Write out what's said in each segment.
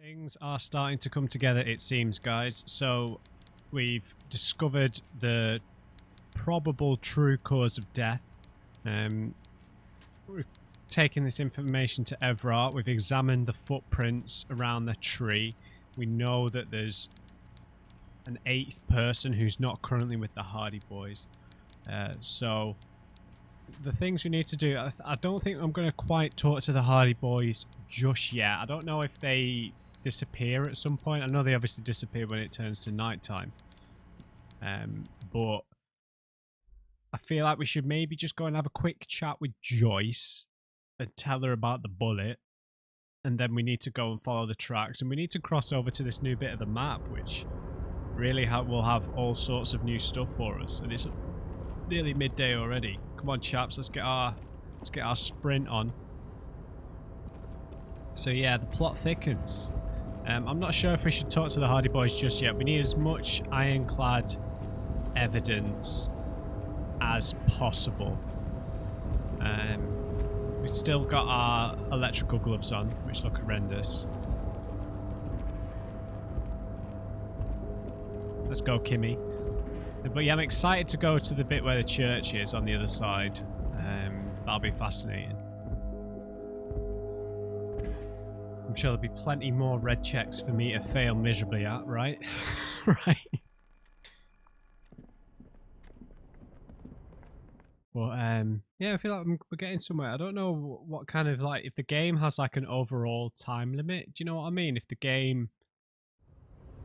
Things are starting to come together, it seems, guys. So we've discovered the probable true cause of death. We've taken this information to Everard. We've examined the footprints around the tree. We know that there's an 8th person who's not currently with the Hardie boys. So the things we need to do, I don't think I'm going to quite talk to the Hardie boys just yet. I don't know if they disappear at some point. I know they obviously disappear when it turns to nighttime. But I feel like we should maybe just go and have a quick chat with Joyce and tell her about the bullet. And then we need to go and follow the tracks. And we need to cross over to this new bit of the map, which really will have all sorts of new stuff for us. And it's nearly midday already. Come on, chaps, let's get our sprint on. So yeah, the plot thickens. I'm not sure if we should talk to the Hardie boys just yet. We need as much ironclad evidence as possible. We've still got our electrical gloves on, which look horrendous. Let's go, Kimmy. But yeah, I'm excited to go to the bit where the church is on the other side. That'll be fascinating. I'm sure there'll be plenty more red checks for me to fail miserably at, right? Right. But yeah, I feel like we're getting somewhere. I don't know what kind of, like, if the game has like an overall time limit. Do you know what I mean? If the game,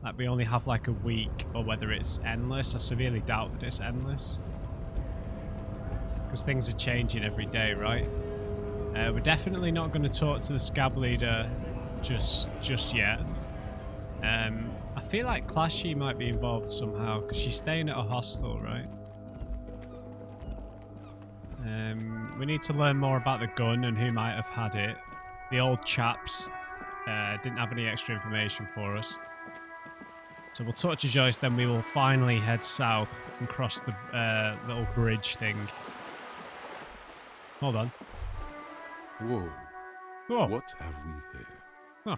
like, we only have like a week, or whether it's endless. I severely doubt that it's endless, because things are changing every day, right? We're definitely not going to talk to the scab leader just yet. I feel like Clashy might be involved somehow, because she's staying at a hostel, right? We need to learn more about the gun and who might have had it. The old chaps didn't have any extra information for us. So we'll talk to Joyce, then we will finally head south and cross the little bridge thing. Hold on. Whoa. Whoa. What have we here? Oh.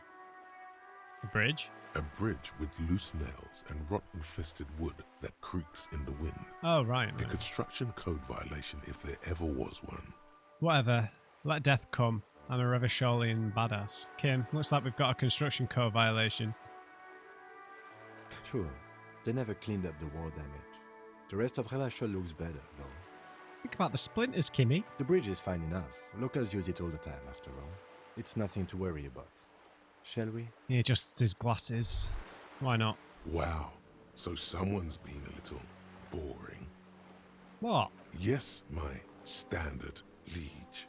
A bridge? A bridge with loose nails and rot-infested wood that creaks in the wind. Oh, right. A construction code violation if there ever was one. Whatever. Let death come. I'm a Revacholian badass. Kim, looks like we've got a construction code violation. Sure. They never cleaned up the war damage. The rest of Revachol looks better, though. Think about the splinters, Kimmy. The bridge is fine enough. Locals use it all the time, after all. It's nothing to worry about. Shall we? He adjusts his glasses. Why not? Wow. So someone's been a little boring. What? Yes, my standard liege.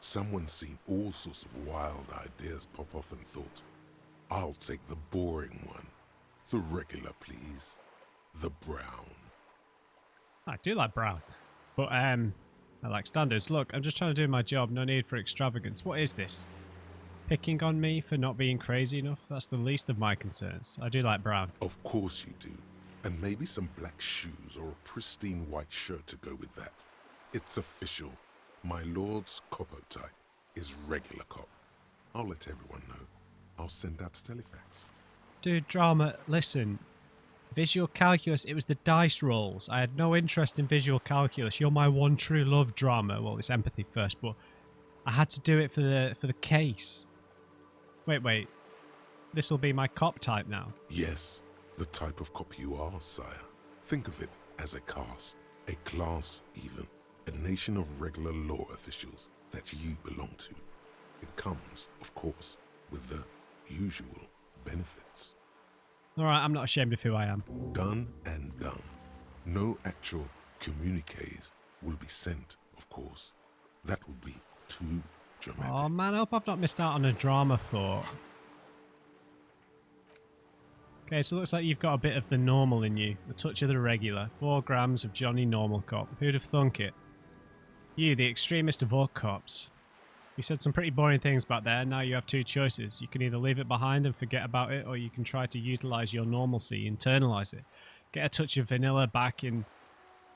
Someone's seen all sorts of wild ideas pop off and thought, I'll take the boring one. The regular, please. The brown. I do like brown. But, I like standards. Look, I'm just trying to do my job. No need for extravagance. What is this? Picking on me for not being crazy enough? That's the least of my concerns. I do like brown. Of course you do. And maybe some black shoes or a pristine white shirt to go with that. It's official. My lord's copo type is regular cop. I'll let everyone know. I'll send out telefax. Dude, drama, listen. Visual calculus, it was the dice rolls. I had no interest in visual calculus. You're my one true love, drama. Well, it's empathy first, but I had to do it for the case. Wait. This'll be my cop type now. Yes, the type of cop you are, sire. Think of it as a caste, a class even, a nation of regular law officials that you belong to. It comes, of course, with the usual benefits. Alright, I'm not ashamed of who I am. Done and done. No actual communiques will be sent, of course. That would be too dramatic. Oh man, I hope I've not missed out on a drama thought. Okay, so it looks like you've got a bit of the normal in you. A touch of the regular. 4 grams of Johnny Normal Cop. Who'd have thunk it? You, the extremist of all cops. You said some pretty boring things back there. Now you have 2 choices. You can either leave it behind and forget about it, or you can try to utilize your normalcy, internalize it. Get a touch of vanilla back into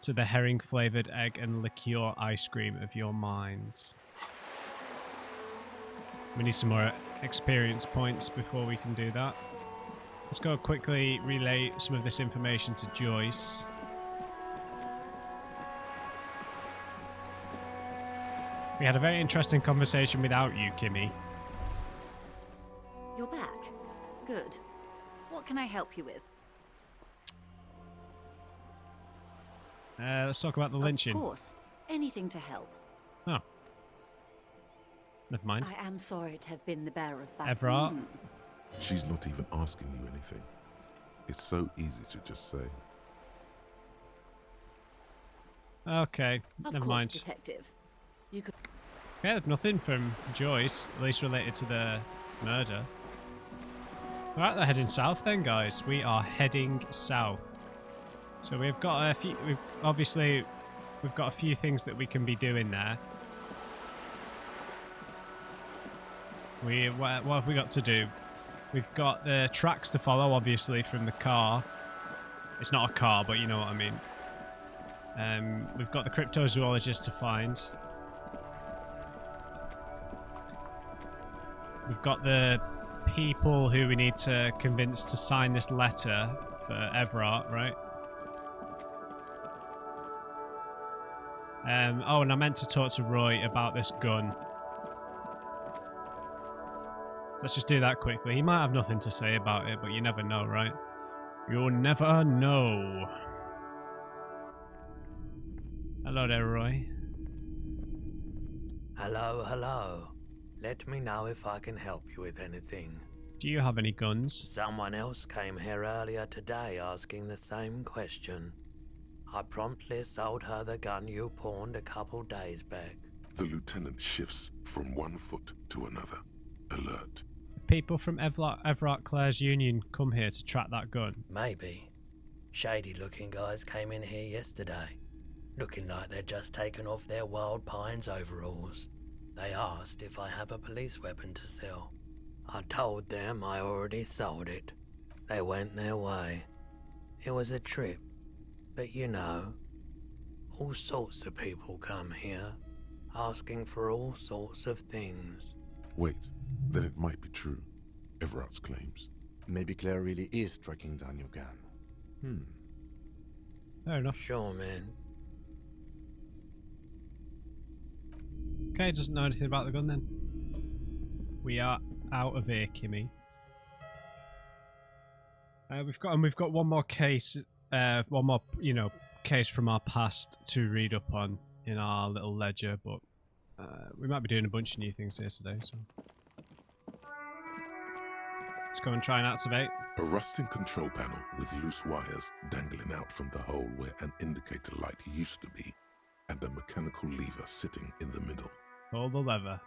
the herring-flavored egg and liqueur ice cream of your mind. We need some more experience points before we can do that. Let's go quickly relay some of this information to Joyce. We had a very interesting conversation without you, Kimmy. You're back. Good. What can I help you with? Let's talk about the lynching. Of course. Anything to help. Oh. Never mind. I am sorry to have been the bearer of bad Everard? news. She's not even asking you anything. It's so easy to just say. Okay, Of never course, mind. detective. You could. Yeah, there's nothing from Joyce, at least related to the murder. Alright, they're heading south then, guys. We are heading south. So we've got a few. We've got a few things that we can be doing there. What have we got to do? We've got the tracks to follow, obviously, from the car. It's not a car, but you know what I mean. We've got the cryptozoologist to find. We've got the people who we need to convince to sign this letter for Everard, right? Oh, and I meant to talk to Roy about this gun. Let's just do that quickly. He might have nothing to say about it, but you never know, right? You'll never know. Hello there, Roy. Hello, hello. Let me know if I can help you with anything. Do you have any guns? Someone else came here earlier today asking the same question. I promptly sold her the gun you pawned a couple days back. The lieutenant shifts from one foot to another. Alert. People from Everard Clare's Union come here to track that gun. Maybe. Shady looking guys came in here yesterday, looking like they'd just taken off their Wild Pines overalls. They asked if I have a police weapon to sell. I told them I already sold it. They went their way. It was a trip, but you know, all sorts of people come here, asking for all sorts of things. Wait, then it might be true. Everard's claims. Maybe Claire really is tracking down your gun. Fair enough. Sure, man. Okay, doesn't know anything about the gun then. We are out of here, Kimmy. We've got one more case, one more case from our past to read up on in our little ledger, but we might be doing a bunch of new things here today, so let's go and try and activate. A rusting control panel with loose wires dangling out from the hole where an indicator light used to be, and a mechanical lever sitting in the middle. Pull the lever.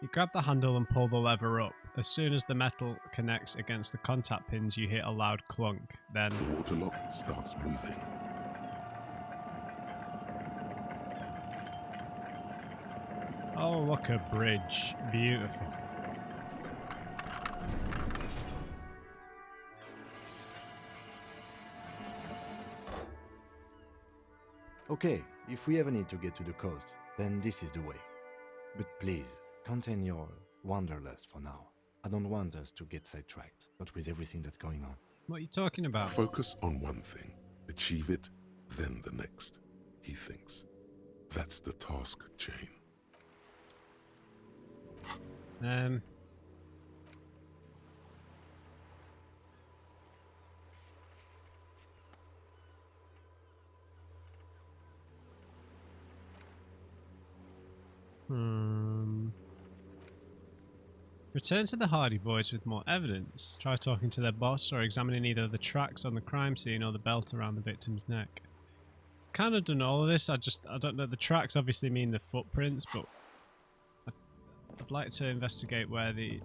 You grab the handle and pull the lever up. As soon as the metal connects against the contact pins, you hear a loud clunk. Then The water lock starts moving. oh, look, a bridge. Beautiful. Okay, if we ever need to get to the coast, then this is the way. But please, contain your wanderlust for now. I don't want us to get sidetracked, not with everything that's going on. What are you talking about? Focus on one thing. Achieve it, then the next, he thinks. That's the task chain. Return to the Hardie boys with more evidence. Try talking to their boss or examining either the tracks on the crime scene or the belt around the victim's neck. Kind of done all of this. I don't know. The tracks obviously mean the footprints, but I'd like to investigate where I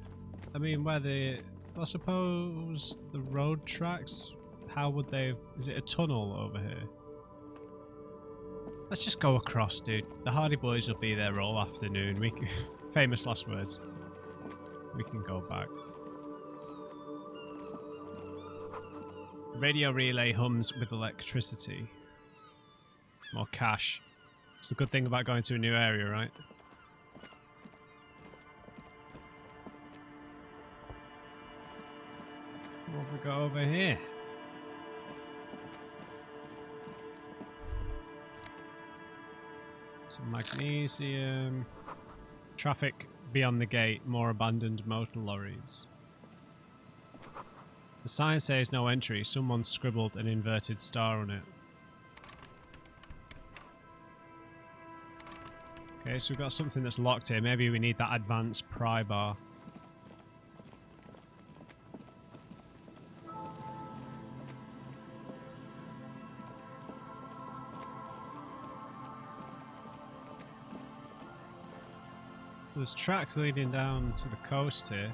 suppose the road tracks. How would they? Is it a tunnel over here? Let's just go across, dude. The Hardie boys will be there all afternoon. Famous last words. We can go back. The radio relay hums with electricity. More cash. It's the good thing about going to a new area, right? What have we got over here? Some magnesium. Traffic beyond the gate. More abandoned motor lorries. The sign says no entry. Someone scribbled an inverted star on it. Okay, so we've got something that's locked here. Maybe we need that advanced pry bar. There's tracks leading down to the coast here.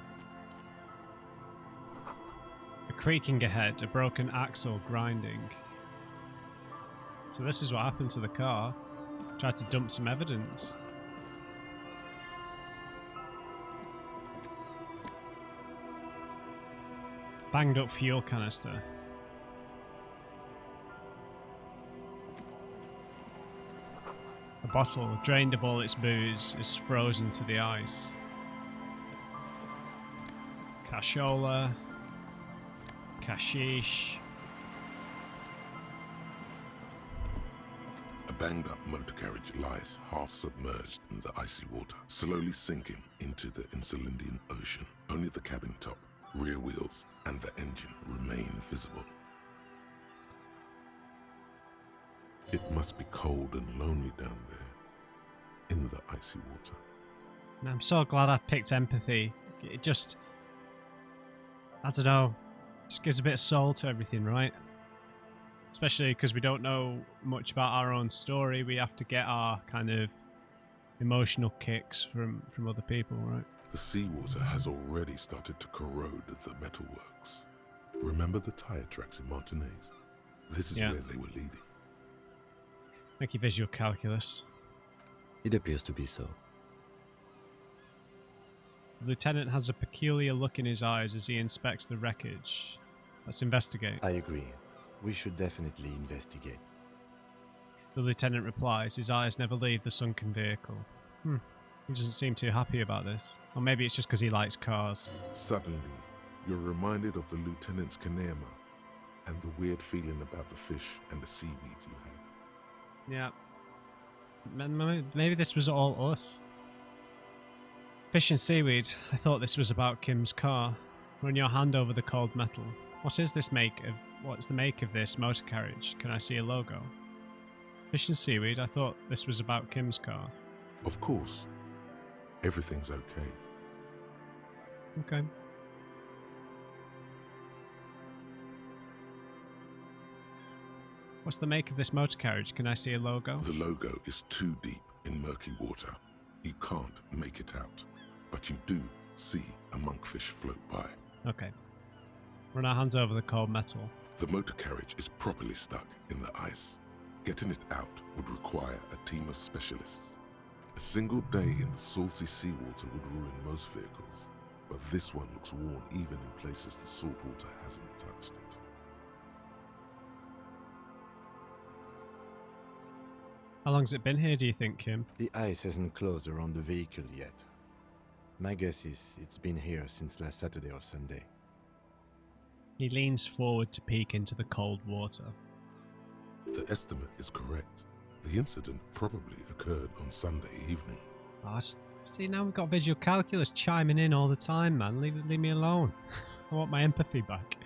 A creaking ahead, a broken axle grinding. So this is what happened to the car. Tried to dump some evidence. Banged up fuel canister. A bottle, drained of all its booze, is frozen to the ice. Cashola. Cashish. A banged-up motor carriage lies half submerged in the icy water, slowly sinking into the Insulindian Ocean. Only the cabin top, rear wheels, and the engine remain visible. It must be cold and lonely down there, in the icy water. I'm so glad I picked empathy. It just, I don't know, just gives a bit of soul to everything, right? Especially because we don't know much about our own story. We have to get our kind of emotional kicks from other people, right? The seawater has already started to corrode the metalworks. Remember the tire tracks in Martinez? This is where they were leading. Thank you, visual calculus. It appears to be so. The lieutenant has a peculiar look in his eyes as he inspects the wreckage. Let's investigate. I agree. We should definitely investigate. The lieutenant replies, his eyes never leave the sunken vehicle. He doesn't seem too happy about this. Or maybe it's just because he likes cars. Suddenly, you're reminded of the lieutenant's kinema and the weird feeling about the fish and the seaweed you had. Yeah. Maybe this was all us. Fish and seaweed. I thought this was about Kim's car. Run your hand over the cold metal. What's the make of this motor carriage? Can I see a logo? Fish and seaweed. I thought this was about Kim's car. Of course. Everything's okay. Okay. What's the make of this motor carriage? Can I see a logo? The logo is too deep in murky water. You can't make it out. But you do see a monkfish float by. Okay. Run our hands over the cold metal. The motor carriage is properly stuck in the ice. Getting it out would require a team of specialists. A single day in the salty seawater would ruin most vehicles, but this one looks worn even in places the salt water hasn't touched it. How long's it been here, do you think, Kim? The ice hasn't closed around the vehicle yet. My guess is it's been here since last Saturday or Sunday. He leans forward to peek into the cold water. The estimate is correct. The incident probably occurred on Sunday evening. Oh, see, now we've got visual calculus chiming in all the time, man. Leave me alone. I want my empathy back.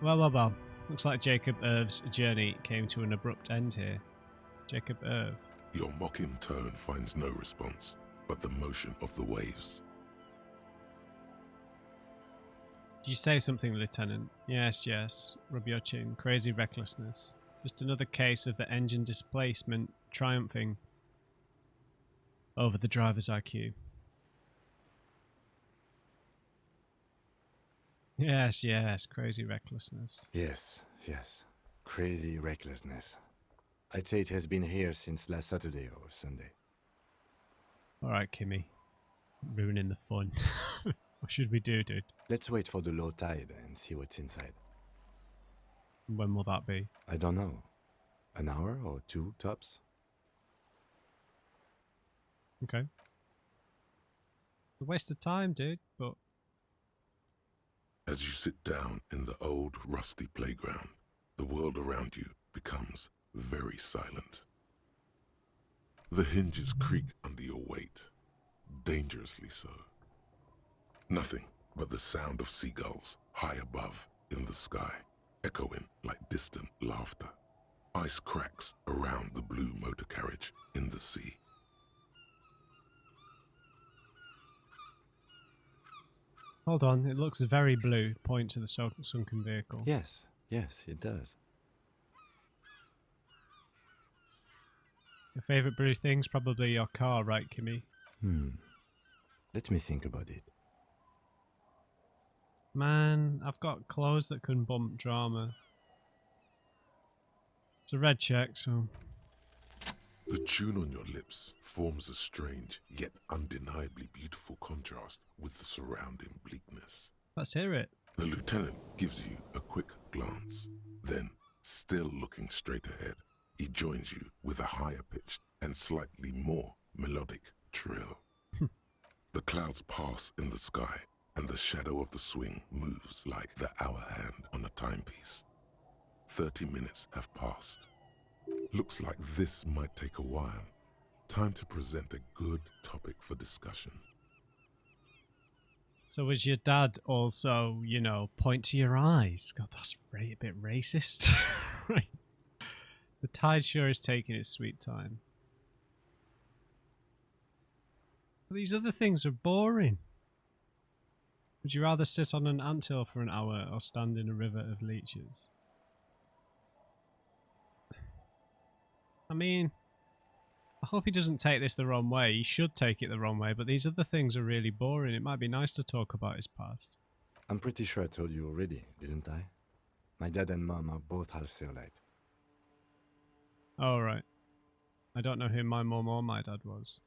Well. Looks like Jacob Irv's journey came to an abrupt end here. Jacob Irv. Your mocking tone finds no response, but the motion of the waves. Did you say something, Lieutenant? Yes. Rub your chin. Crazy recklessness. Just another case of the engine displacement triumphing over the driver's IQ. Yes. Crazy recklessness. Yes. Crazy recklessness. I'd say it has been here since last Saturday or Sunday. Alright, Kimmy. Ruining the fun. What should we do, dude? Let's wait for the low tide and see what's inside. When will that be? I don't know. An hour or two, tops. Okay. A waste of time, dude, but As you sit down in the old rusty playground, the world around you becomes very silent. The hinges creak under your weight, dangerously so. Nothing but the sound of seagulls high above in the sky, echoing like distant laughter. Ice cracks around the blue motor carriage in the sea. hold on, it looks very blue. Point to the sunken vehicle. Yes, yes, it does. Your favourite blue thing's probably your car, right, Kimmy? Let me think about it. Man, I've got clothes that can bump drama. It's a red check, so... The tune on your lips forms a strange yet undeniably beautiful contrast with the surrounding bleakness. Let's hear it. The lieutenant gives you a quick glance. Then, still looking straight ahead, he joins you with a higher pitched and slightly more melodic trill. The clouds pass in the sky, and the shadow of the swing moves like the hour hand on a timepiece. 30 minutes have passed. Looks like this might take a while. Time to present a good topic for discussion. So was your dad also, you know, point to your eyes? God, that's a bit racist. Right. The tide sure is taking its sweet time. But these other things are boring. Would you rather sit on an anthill for an hour or stand in a river of leeches? I mean, I hope he doesn't take this the wrong way. He should take it the wrong way, but these other things are really boring. It might be nice to talk about his past. I'm pretty sure I told you already, didn't I? My dad and mom are both half Seolite. Oh, right. I don't know who my mum or my dad was.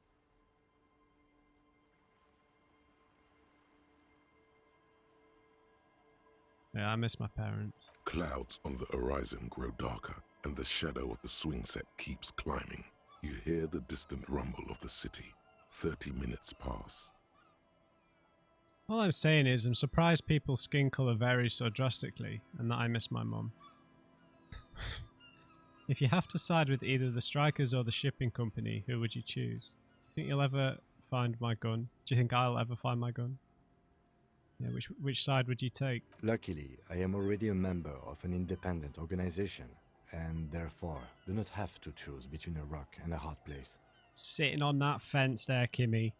Yeah, I miss my parents. Clouds on the horizon grow darker, and the shadow of the swing set keeps climbing. You hear the distant rumble of the city. 30 minutes pass. All I'm saying is I'm surprised people's skin colour varies so drastically, and that I miss my mum. If you have to side with either the strikers or the shipping company, who would you choose? Do you think you'll ever find my gun? Do you think I'll ever find my gun? Yeah, which side would you take? Luckily, I am already a member of an independent organization, and therefore do not have to choose between a rock and a hard place. Sitting on that fence there, Kimmy.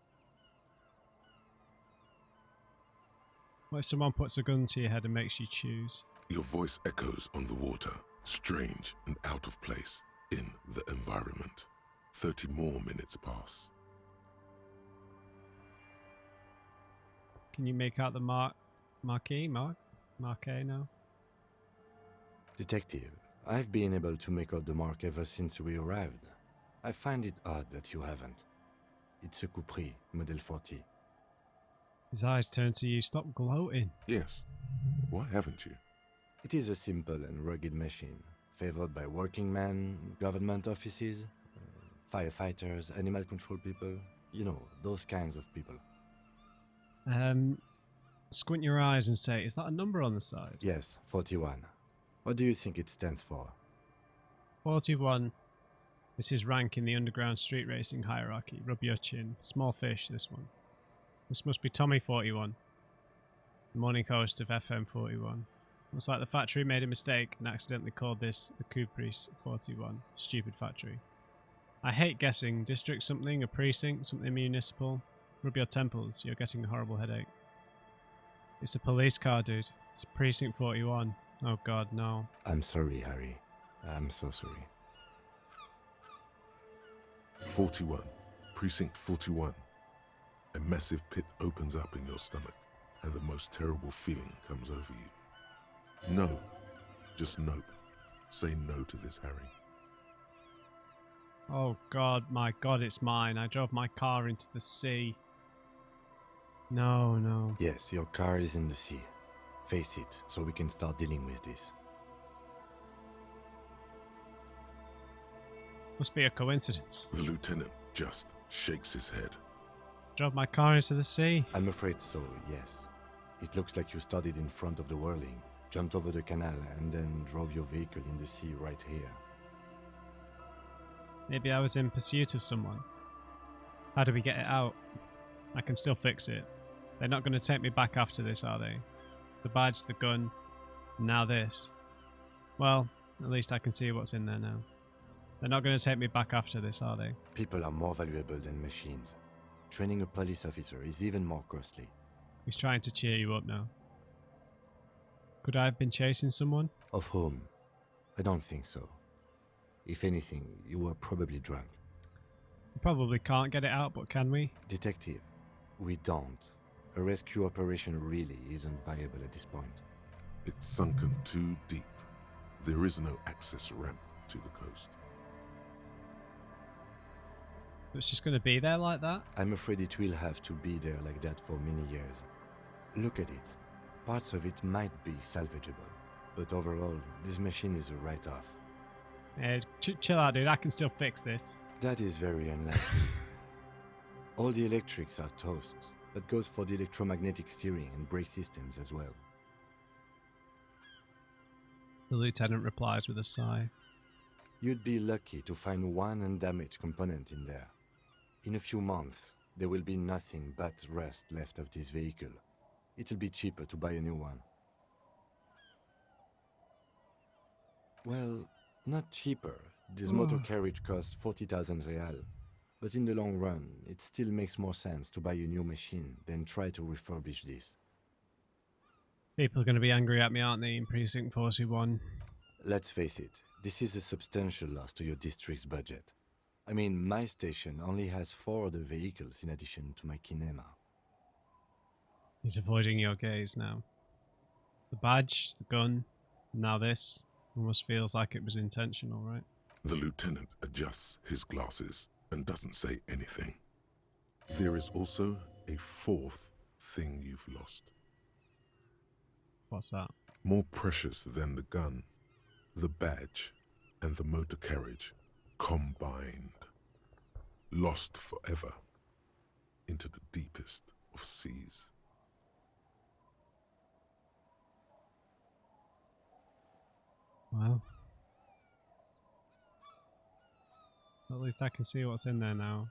What if someone puts a gun to your head and makes you choose? Your voice echoes on the water, strange and out of place in the environment. 30 more minutes pass. Can you make out the marquee now? Detective, I've been able to make out the mark ever since we arrived. I find it odd that you haven't. It's a Coupris, Model 40. His eyes turn to you. Stop gloating. Yes. Why haven't you? It is a simple and rugged machine, favored by working men, government offices, firefighters, animal control people, you know, those kinds of people. Squint your eyes and say, is that a number on the side? Yes, 41. What do you think it stands for? 41. This is rank in the underground street racing hierarchy. Rub your chin. Small fish, this one. This must be Tommy 41. The morning host of FM 41. Looks like the factory made a mistake and accidentally called this the Coupris 41. Stupid factory. I hate guessing. District something, a precinct, something municipal. Rub your temples. You're getting a horrible headache. It's a police car, dude. It's precinct 41. Oh god, no. I'm sorry, Harry. I'm so sorry. 41. Precinct 41. A massive pit opens up in your stomach, and the most terrible feeling comes over you. No. Just nope. Say no to this, Harry. Oh god, my god, it's mine. I drove my car into the sea. No, no. Yes, your car is in the sea. Face it, so we can start dealing with this. Must be a coincidence. The lieutenant just shakes his head. Drove my car into the sea. I'm afraid so, yes. It looks like you started in front of the whirling, jumped over the canal, and then drove your vehicle in the sea right here. Maybe I was in pursuit of someone. How do we get it out? I can still fix it. They're not going to take me back after this, are they? The badge, the gun, and now this. Well, at least I can see what's in there now. They're not going to take me back after this, are they? People are more valuable than machines. Training a police officer is even more costly. He's trying to cheer you up now. Could I have been chasing someone? Of whom? I don't think so. If anything, you were probably drunk. We probably can't get it out, but can we? Detective, we don't. A rescue operation really isn't viable at this point. It's sunken too deep. There is no access ramp to the coast. It's just going to be there like that? I'm afraid it will have to be there like that for many years. Look at it. Parts of it might be salvageable, but overall, this machine is a write-off. Chill out, dude. I can still fix this. That is very unlikely. All the electrics are toast. That goes for the electromagnetic steering and brake systems as well. The lieutenant replies with a sigh. You'd be lucky to find one undamaged component in there. In a few months, there will be nothing but rust left of this vehicle. It'll be cheaper to buy a new one. Well, not cheaper. This motor carriage costs 40,000 real. But in the long run, it still makes more sense to buy a new machine than try to refurbish this. People are going to be angry at me, aren't they, in Precinct 41? Let's face it, this is a substantial loss to your district's budget. I mean, my station only has 4 other vehicles in addition to my kinema. He's avoiding your gaze now. The badge, the gun, now this. Almost feels like it was intentional, right? The lieutenant adjusts his glasses and doesn't say anything. There is also a fourth thing you've lost. What's that? More precious than the gun, the badge, and the motor carriage combined. Lost forever into the deepest of seas. Well, at least I can see what's in there now.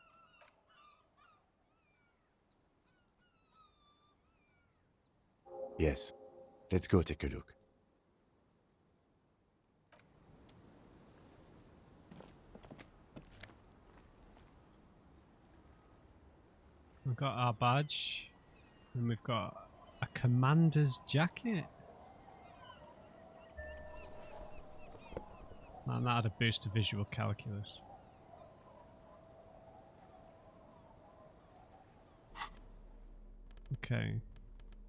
Yes, let's go take a look. We've got our badge, and we've got a commander's jacket. Man, that had a boost to visual calculus. Okay.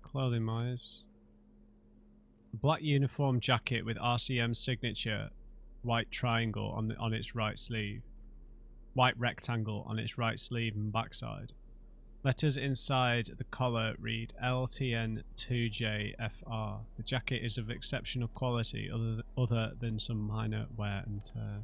Clothing wise. Black uniform jacket with RCM signature, white triangle on its right sleeve. White rectangle on its right sleeve and backside. Letters inside the collar read LTN2JFR. The jacket is of exceptional quality other than some minor wear and tear.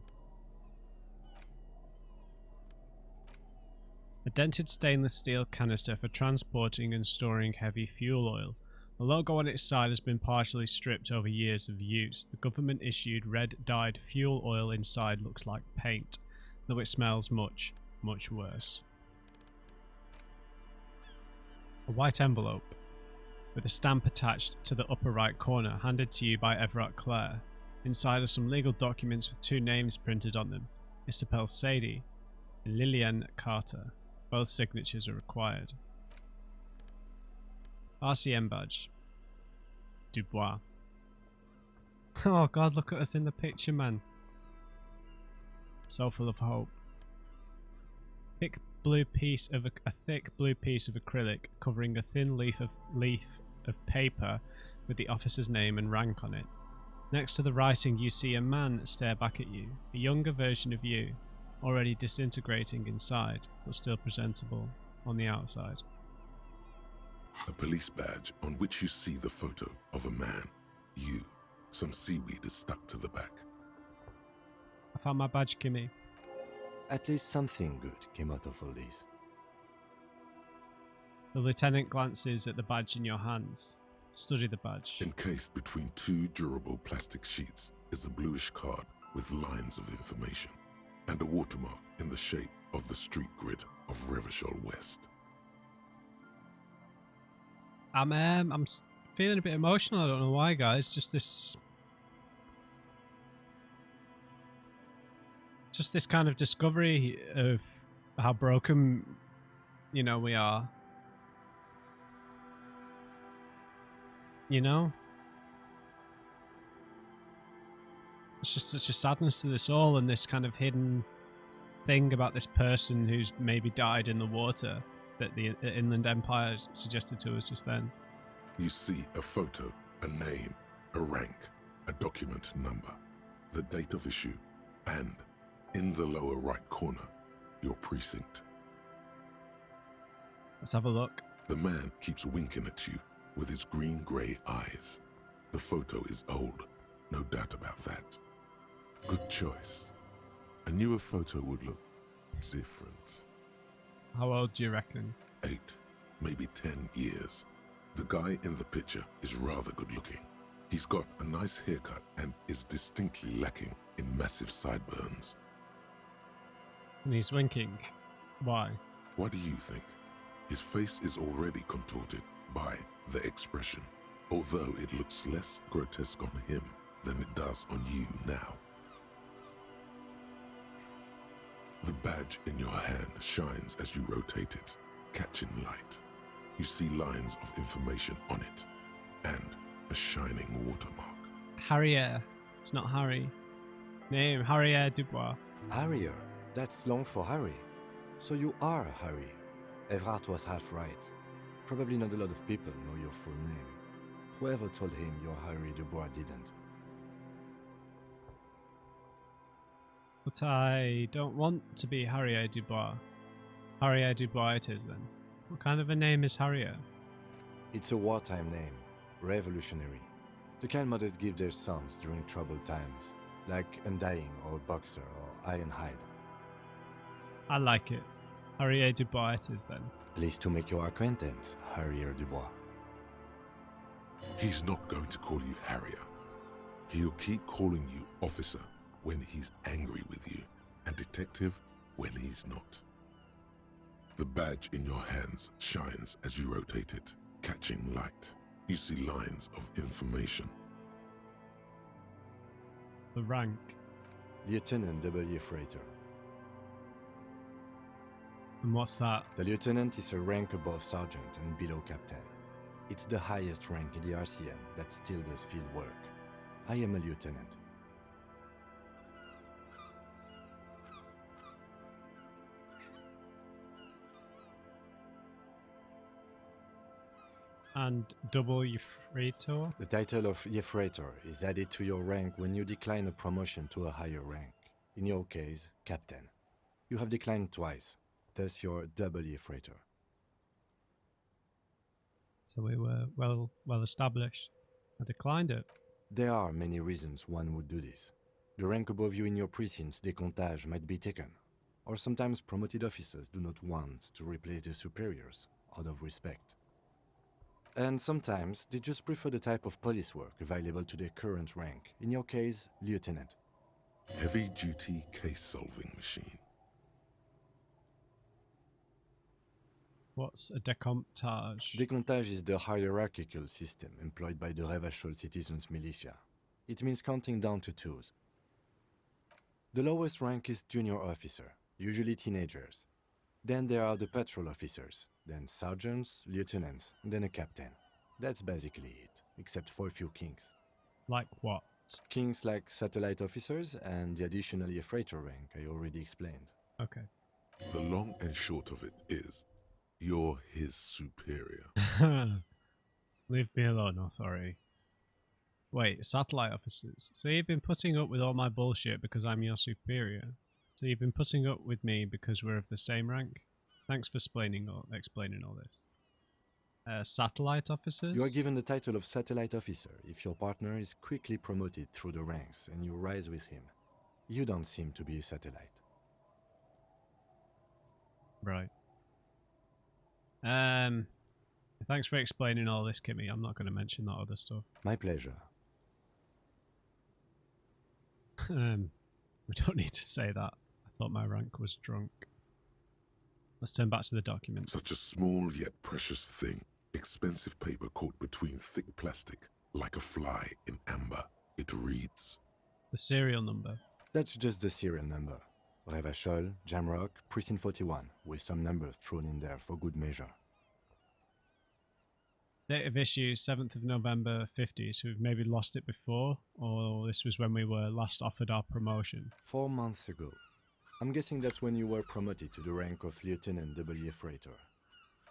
A dented stainless steel canister for transporting and storing heavy fuel oil. The logo on its side has been partially stripped over years of use. The government issued red dyed fuel oil inside looks like paint, though it smells much, much worse. A white envelope with a stamp attached to the upper right corner, handed to you by Everett Clare. Inside are some legal documents with 2 names printed on them, Isabel Sadie and Lillian Carter. Both signatures are required. RCM badge. Dubois. Oh god, look at us in the picture, man. So full of hope. Thick blue piece of a thick blue piece of acrylic covering a thin leaf of paper with the officer's name and rank on it. Next to the writing you see a man stare back at you, a younger version of you, already disintegrating inside, but still presentable on the outside. A police badge on which you see the photo of a man. You. Some seaweed is stuck to the back. I found my badge, Kimmy. At least something good came out of all this. The lieutenant glances at the badge in your hands. Study the badge. Encased between two durable plastic sheets is a bluish card with lines of information and a watermark in the shape of the street grid of Revachol West. I'm feeling a bit emotional. I don't know why, guys. Just this kind of discovery of how broken, we are. It's just such a sadness to this all, and this kind of hidden thing about this person who's maybe died in the water that the Inland Empire suggested to us just then. You see a photo, a name, a rank, a document number, the date of issue, and, in the lower right corner, your precinct. Let's have a look. The man keeps winking at you with his green-grey eyes. The photo is old, no doubt about that. Good choice. A newer photo would look different. How old do you reckon? 8, maybe 10 years. The guy in the picture is rather good looking. He's got a nice haircut and is distinctly lacking in massive sideburns. And he's winking. Why? What do you think? His face is already contorted by the expression, although it looks less grotesque on him than it does on you now. The badge in your hand shines as you rotate it, catching light. You see lines of information on it, and a shining watermark. Harrier. It's not Harry. Name, Harrier Dubois. Harrier. That's long for Harry. So you are Harry. Evrard was half right. Probably not a lot of people know your full name. Whoever told him you're Harry Dubois didn't. But I don't want to be Harrier Dubois. Harrier Dubois it is then. What kind of a name is Harrier? It's a wartime name. Revolutionary. The kind mothers give their sons during troubled times. Like Undying or Boxer or Ironhide. I like it. Harrier Dubois it is then. Pleased to make your acquaintance, Harrier Dubois. He's not going to call you Harrier. He'll keep calling you officer when he's angry with you, and detective when he's not. The badge in your hands shines as you rotate it, catching light. You see lines of information. The rank. Lieutenant W. Freighter. And what's that? The lieutenant is a rank above sergeant and below captain. It's the highest rank in the RCM that still does field work. I am a lieutenant. And W Freighter? The title of Yefreighter is added to your rank when you decline a promotion to a higher rank. In your case, captain. You have declined twice, thus you're double Yefreighter. So we were well established. I declined it. There are many reasons one would do this. The rank above you in your precinct's décomptage might be taken, or sometimes promoted officers do not want to replace their superiors out of respect. And sometimes they just prefer the type of police work available to their current rank, in your case, lieutenant. Heavy-duty case-solving machine. What's a décomptage? Décomptage is the hierarchical system employed by the Revachol citizens militia. It means counting down to twos. The lowest rank is junior officer, usually teenagers. Then there are the patrol officers, then sergeants, lieutenants, then a captain. That's basically it, except for a few kings. Like what? Kings like satellite officers and the additional freighter rank I already explained. Okay. The long and short of it is, you're his superior. Leave me alone, authority. Wait, satellite officers. So you've been putting up with all my bullshit because I'm your superior? So you've been putting up with me because we're of the same rank? Thanks for explaining all this. Satellite officers? You are given the title of satellite officer if your partner is quickly promoted through the ranks and you rise with him. You don't seem to be a satellite. Right. Thanks for explaining all this, Kimmy. I'm not going to mention that other stuff. My pleasure. We don't need to say that. I thought my rank was drunk. Let's turn back to the document. Such a small yet precious thing. Expensive paper caught between thick plastic, like a fly in amber. It reads. The serial number. That's just the serial number. Revachol, Jamrock, Precinct 41, with some numbers thrown in there for good measure. Date of issue 7th of November 50, so we've maybe lost it before, or this was when we were last offered our promotion. 4 months ago. I'm guessing that's when you were promoted to the rank of Lieutenant W. Freighter.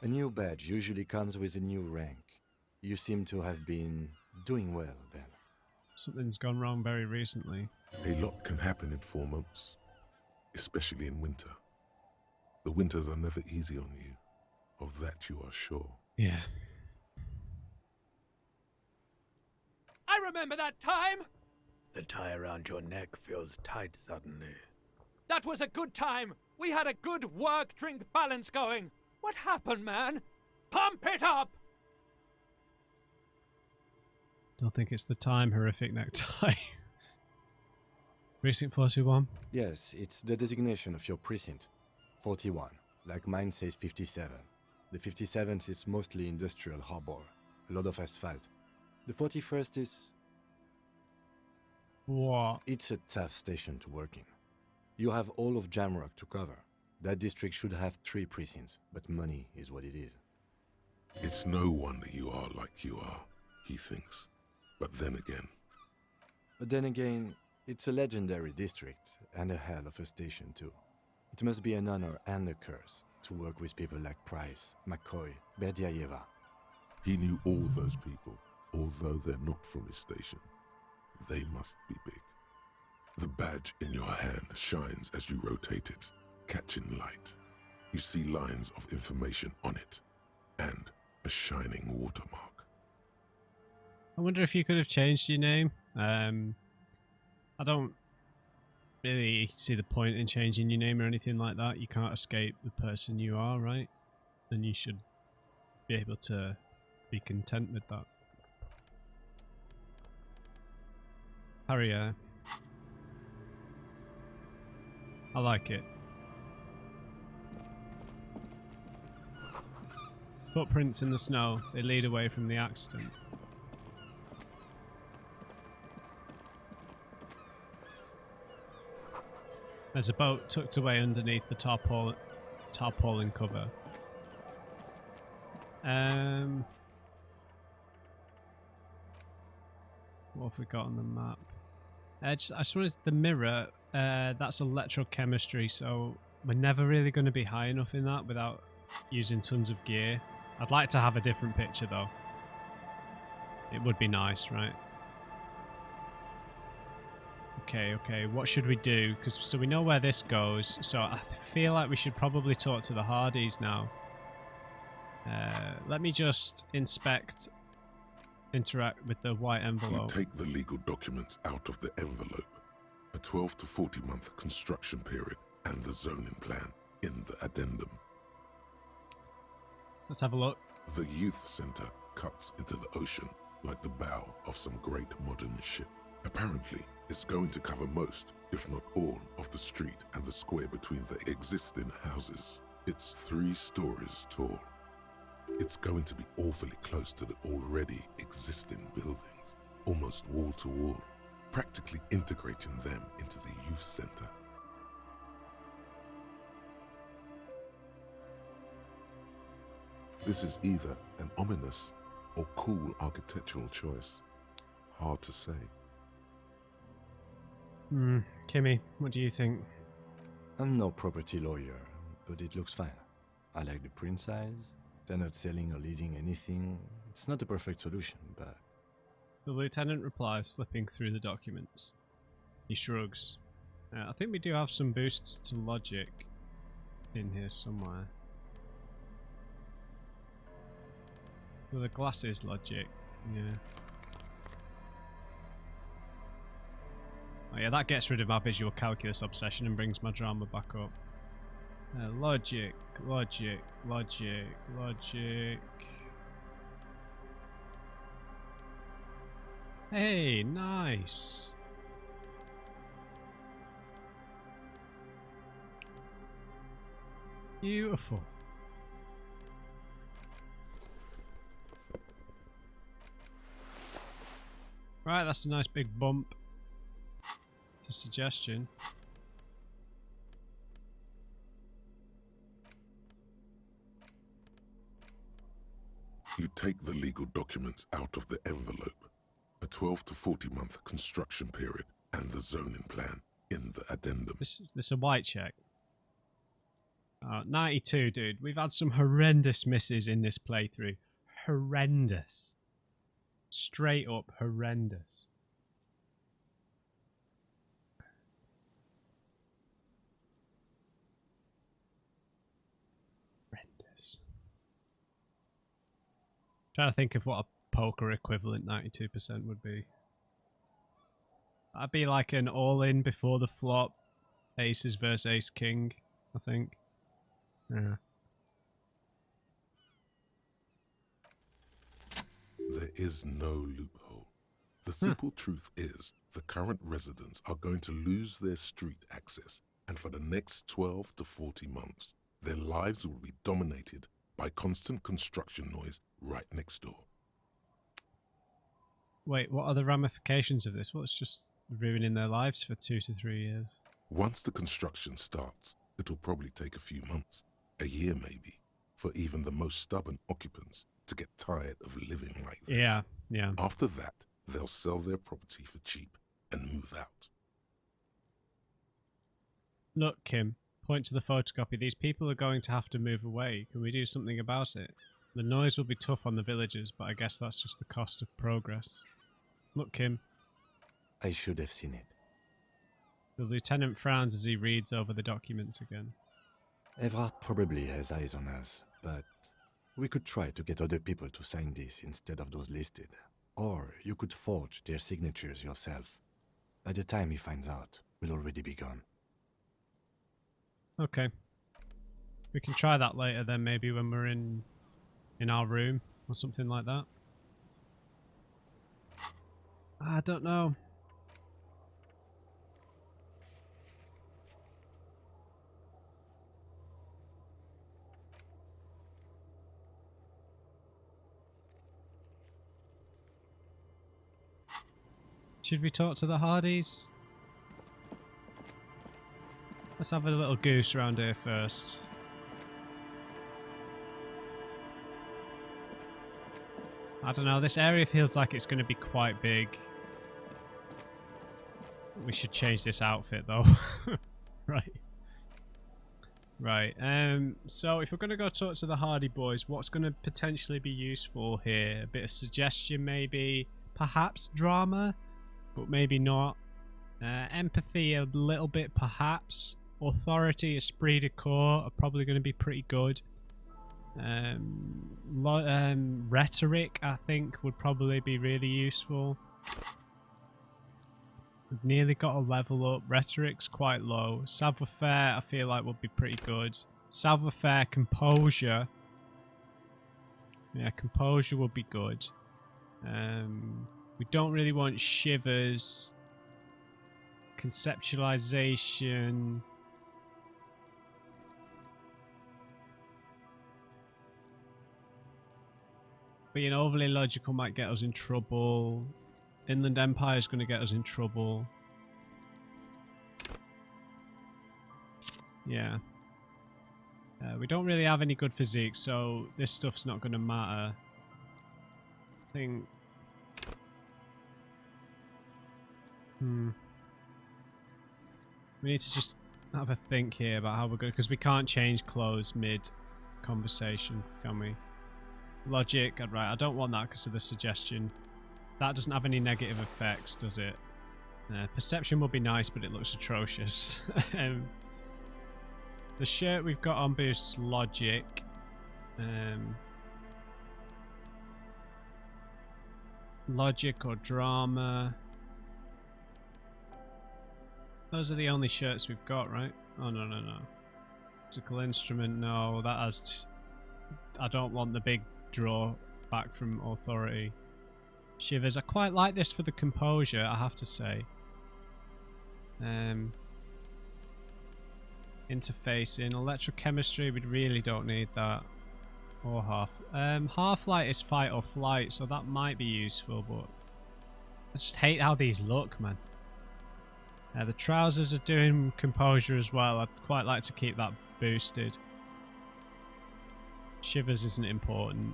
A new badge usually comes with a new rank. You seem to have been doing well then. Something's gone wrong very recently. A lot can happen in 4 months, especially in winter. The winters are never easy on you. Of that you are sure. Yeah. I remember that time! The tie around your neck feels tight suddenly. That was a good time! We had a good work-drink balance going! What happened, man? Pump it up! Don't think it's the time, horrific necktie. Precinct 41? Yes, it's the designation of your precinct. 41, like mine says 57. The 57th is mostly industrial harbor, a lot of asphalt. The 41st is... What? It's a tough station to work in. You have all of Jamrock to cover. That district should have 3 precincts, but money is what it is. It's no wonder you are like you are, he thinks. But then again, it's a legendary district, and a hell of a station too. It must be an honor and a curse to work with people like Price, McCoy, Berdiaeva. he knew all those people, although they're not from his station. They must be big. The badge in your hand shines as you rotate it, catching light. You see lines of information on it, and a shining watermark. I wonder if you could have changed your name. I don't really see the point in changing your name or anything like that. You can't escape the person you are, right? And you should be able to be content with that. Harrier. I like it. Footprints in the snow. They lead away from the accident. There's a boat tucked away underneath the tarpaulin cover. What have we got on the map? I just wanted the mirror. That's electrochemistry, so we're never really going to be high enough in that without using tons of gear. I'd like to have a different picture though. It would be nice, right? Okay, what should we do? So we know where this goes, so I feel like we should probably talk to the Hardies now. Let me just interact with the white You envelope. take the legal documents out of the envelope. A 12 to 40 month construction period and the zoning plan in the addendum. Let's have a look. The youth center cuts into the ocean like the bow of some great modern ship. Apparently, it's going to cover most, if not all, of the street and the square between the existing houses. It's 3 stories tall. It's going to be awfully close to the already existing buildings, almost wall to wall, practically integrating them into the youth center. This is either an ominous or cool architectural choice. Hard to say. Kimmy, what do you think? I'm no property lawyer, but it looks fine. I like the print size. They're not selling or leasing anything. It's not a perfect solution, but... The lieutenant replies, flipping through the documents. He shrugs. I think we do have some boosts to logic in here somewhere. Well, the glasses logic, yeah. Oh yeah, that gets rid of my visual calculus obsession and brings my drama back up. Logic, logic, logic, logic. Hey, nice. Beautiful. Right, that's a nice big bump to suggestion. You take the legal documents out of the envelope, a 12 to 40 month construction period, and the zoning plan in the addendum. This is a white check. 92, dude. We've had some horrendous misses in this playthrough. Horrendous. Straight up horrendous. Horrendous. Trying to think of what a poker equivalent 92% would be. That'd be like an all-in before the flop. Aces versus ace king, I think. Yeah. There is no loophole. The simple truth is the current residents are going to lose their street access, and for the next 12 to 40 months, their lives will be dominated by constant construction noise right next door. Wait, what are the ramifications of this? What's just ruining their lives for 2 to 3 years? Once the construction starts, it'll probably take a few months, a year maybe, for even the most stubborn occupants to get tired of living like this. Yeah. After that, they'll sell their property for cheap and move out. Look, Kim, point to the photocopy. These people are going to have to move away. Can we do something about it? The noise will be tough on the villagers, but I guess that's just the cost of progress. Look, Kim. I should have seen it. The lieutenant frowns as he reads over the documents again. Evrard probably has eyes on us, but we could try to get other people to sign this instead of those listed. Or you could forge their signatures yourself. By the time he finds out, we'll already be gone. Okay. We can try that later then, maybe when we're in our room or something like that. I don't know. Should we talk to the Hardies? Let's have a little goose around here first. I don't know, this area feels like it's going to be quite big. We should change this outfit though. Right. Right, so if we're going to go talk to the Hardy boys, what's going to potentially be useful here? A bit of suggestion maybe, perhaps drama, but maybe not. Empathy a little bit perhaps. Authority, esprit de corps are probably going to be pretty good. Rhetoric, I think, would probably be really useful. We've nearly got a level up. Rhetoric's quite low. Savoir-faire, I feel like would be pretty good. Savoir-faire, composure. Yeah, composure would be good. We don't really want shivers. Conceptualization. Being overly logical might get us in trouble. Inland Empire is going to get us in trouble. Yeah. We don't really have any good physique, so this stuff's not going to matter. I think... We need to just have a think here about how we're going, because we can't change clothes mid-conversation, can we? Logic, right, I don't want that because of the suggestion. That doesn't have any negative effects, does it? Perception would be nice, but it looks atrocious. The shirt we've got on boosts logic. Logic or drama. Those are the only shirts we've got, right? Oh, no. Musical instrument, no. That has... I don't want the big draw back from authority. Shivers. I quite like this for the composure, I have to say. Interfacing. Electrochemistry, we really don't need that. Or half. Half-light is fight or flight, so that might be useful, but I just hate how these look, man. The trousers are doing composure as well. I'd quite like to keep that boosted. Shivers isn't important.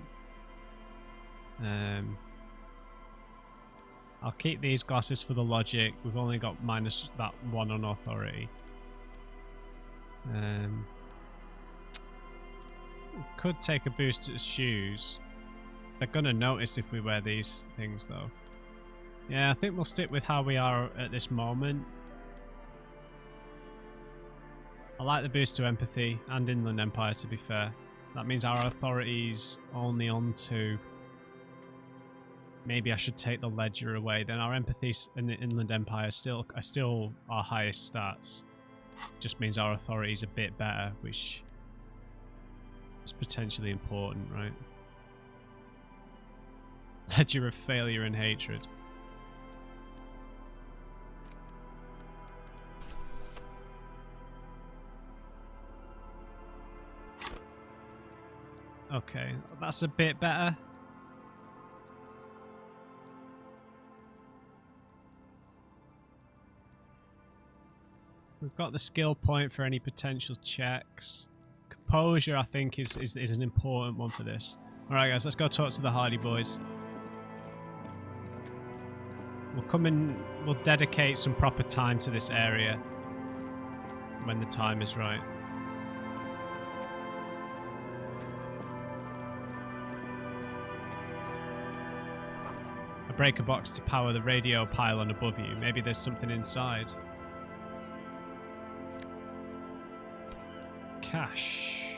I'll keep these glasses for the logic. We've only got minus that one on authority. Could take a boost at shoes. They're gonna notice if we wear these things though. Yeah, I think we'll stick with how we are at this moment. I like the boost to empathy and Inland Empire, to be fair. That means our authority's only on 2. Maybe I should take the ledger away. Then our empathy and the Inland Empire are still our highest stats. Just means our authority's a bit better, which is potentially important, right? Ledger of failure and hatred. Okay, that's a bit better. We've got the skill point for any potential checks. Composure, I think, is an important one for this. Alright guys, let's go talk to the Hardie boys. We'll come in, we'll dedicate some proper time to this area when the time is right. A breaker box to power the radio pylon above you. Maybe there's something inside. Cash.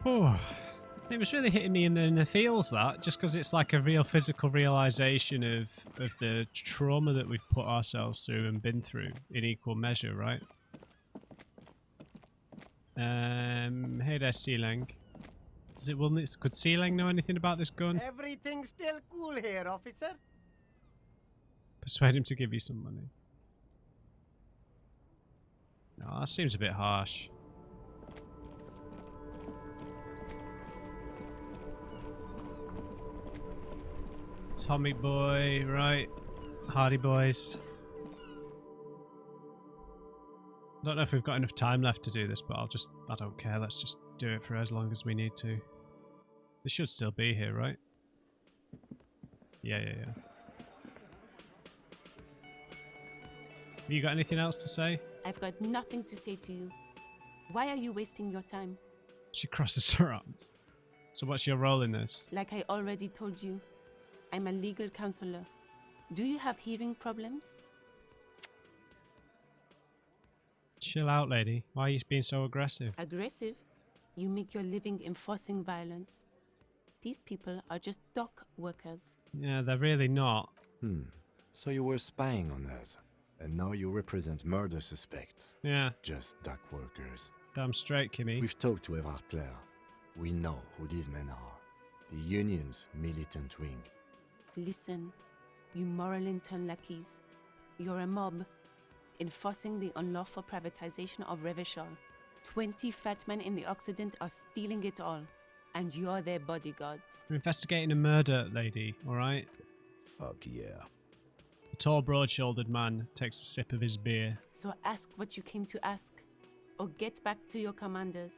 Oh, it was really hitting me in the feels, that, just because it's like a real physical realization of the trauma that we've put ourselves through and been through in equal measure, right? Hey there, Sealang. Could Sealang know anything about this gun? Everything's still cool here, officer. Persuade him to give you some money. No, that seems a bit harsh. Tommy boy, right? Hardie boys. I don't know if we've got enough time left to do this, but I don't care. Let's just do it for as long as we need to. They should still be here, right? Yeah. Have you got anything else to say? I've got nothing to say to you. Why are you wasting your time? She crosses her arms. So what's your role in this? Like I already told you, I'm a legal counselor. Do you have hearing problems? Chill out, lady. Why are you being so aggressive? Aggressive? You make your living enforcing violence. These people are just dock workers. Yeah, they're really not. So you were spying on us, and now you represent murder suspects. Yeah. Just dock workers. Damn straight, Kimmy. We've talked to Revachol. We know who these men are. The Union's militant wing. Listen, you moral intern lackeys. You're a mob, enforcing the unlawful privatization of Revachol. 20 fat men in the Occident are stealing it all, and you're their bodyguards. We're investigating a murder, lady, alright? Fuck yeah. The tall, broad-shouldered man takes a sip of his beer. So ask what you came to ask, or get back to your commanders.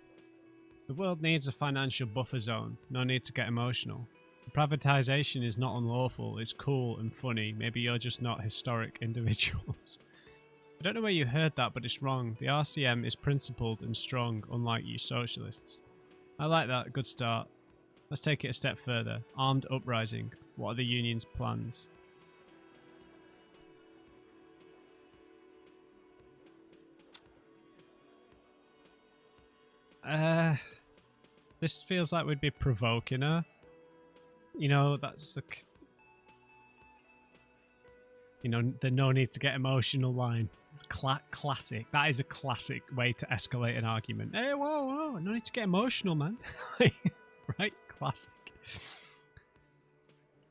The world needs a financial buffer zone. No need to get emotional. The privatization is not unlawful, it's cool and funny. Maybe you're just not historic individuals. I don't know where you heard that, but it's wrong. The RCM is principled and strong, unlike you socialists. I like that. Good start. Let's take it a step further. Armed uprising. What are the Union's plans? This feels like we'd be provoking her. You know, that's the... You know, the no need to get emotional line. It's classic. That is a classic way to escalate an argument. Hey, whoa, no need to get emotional, man. Right? Classic.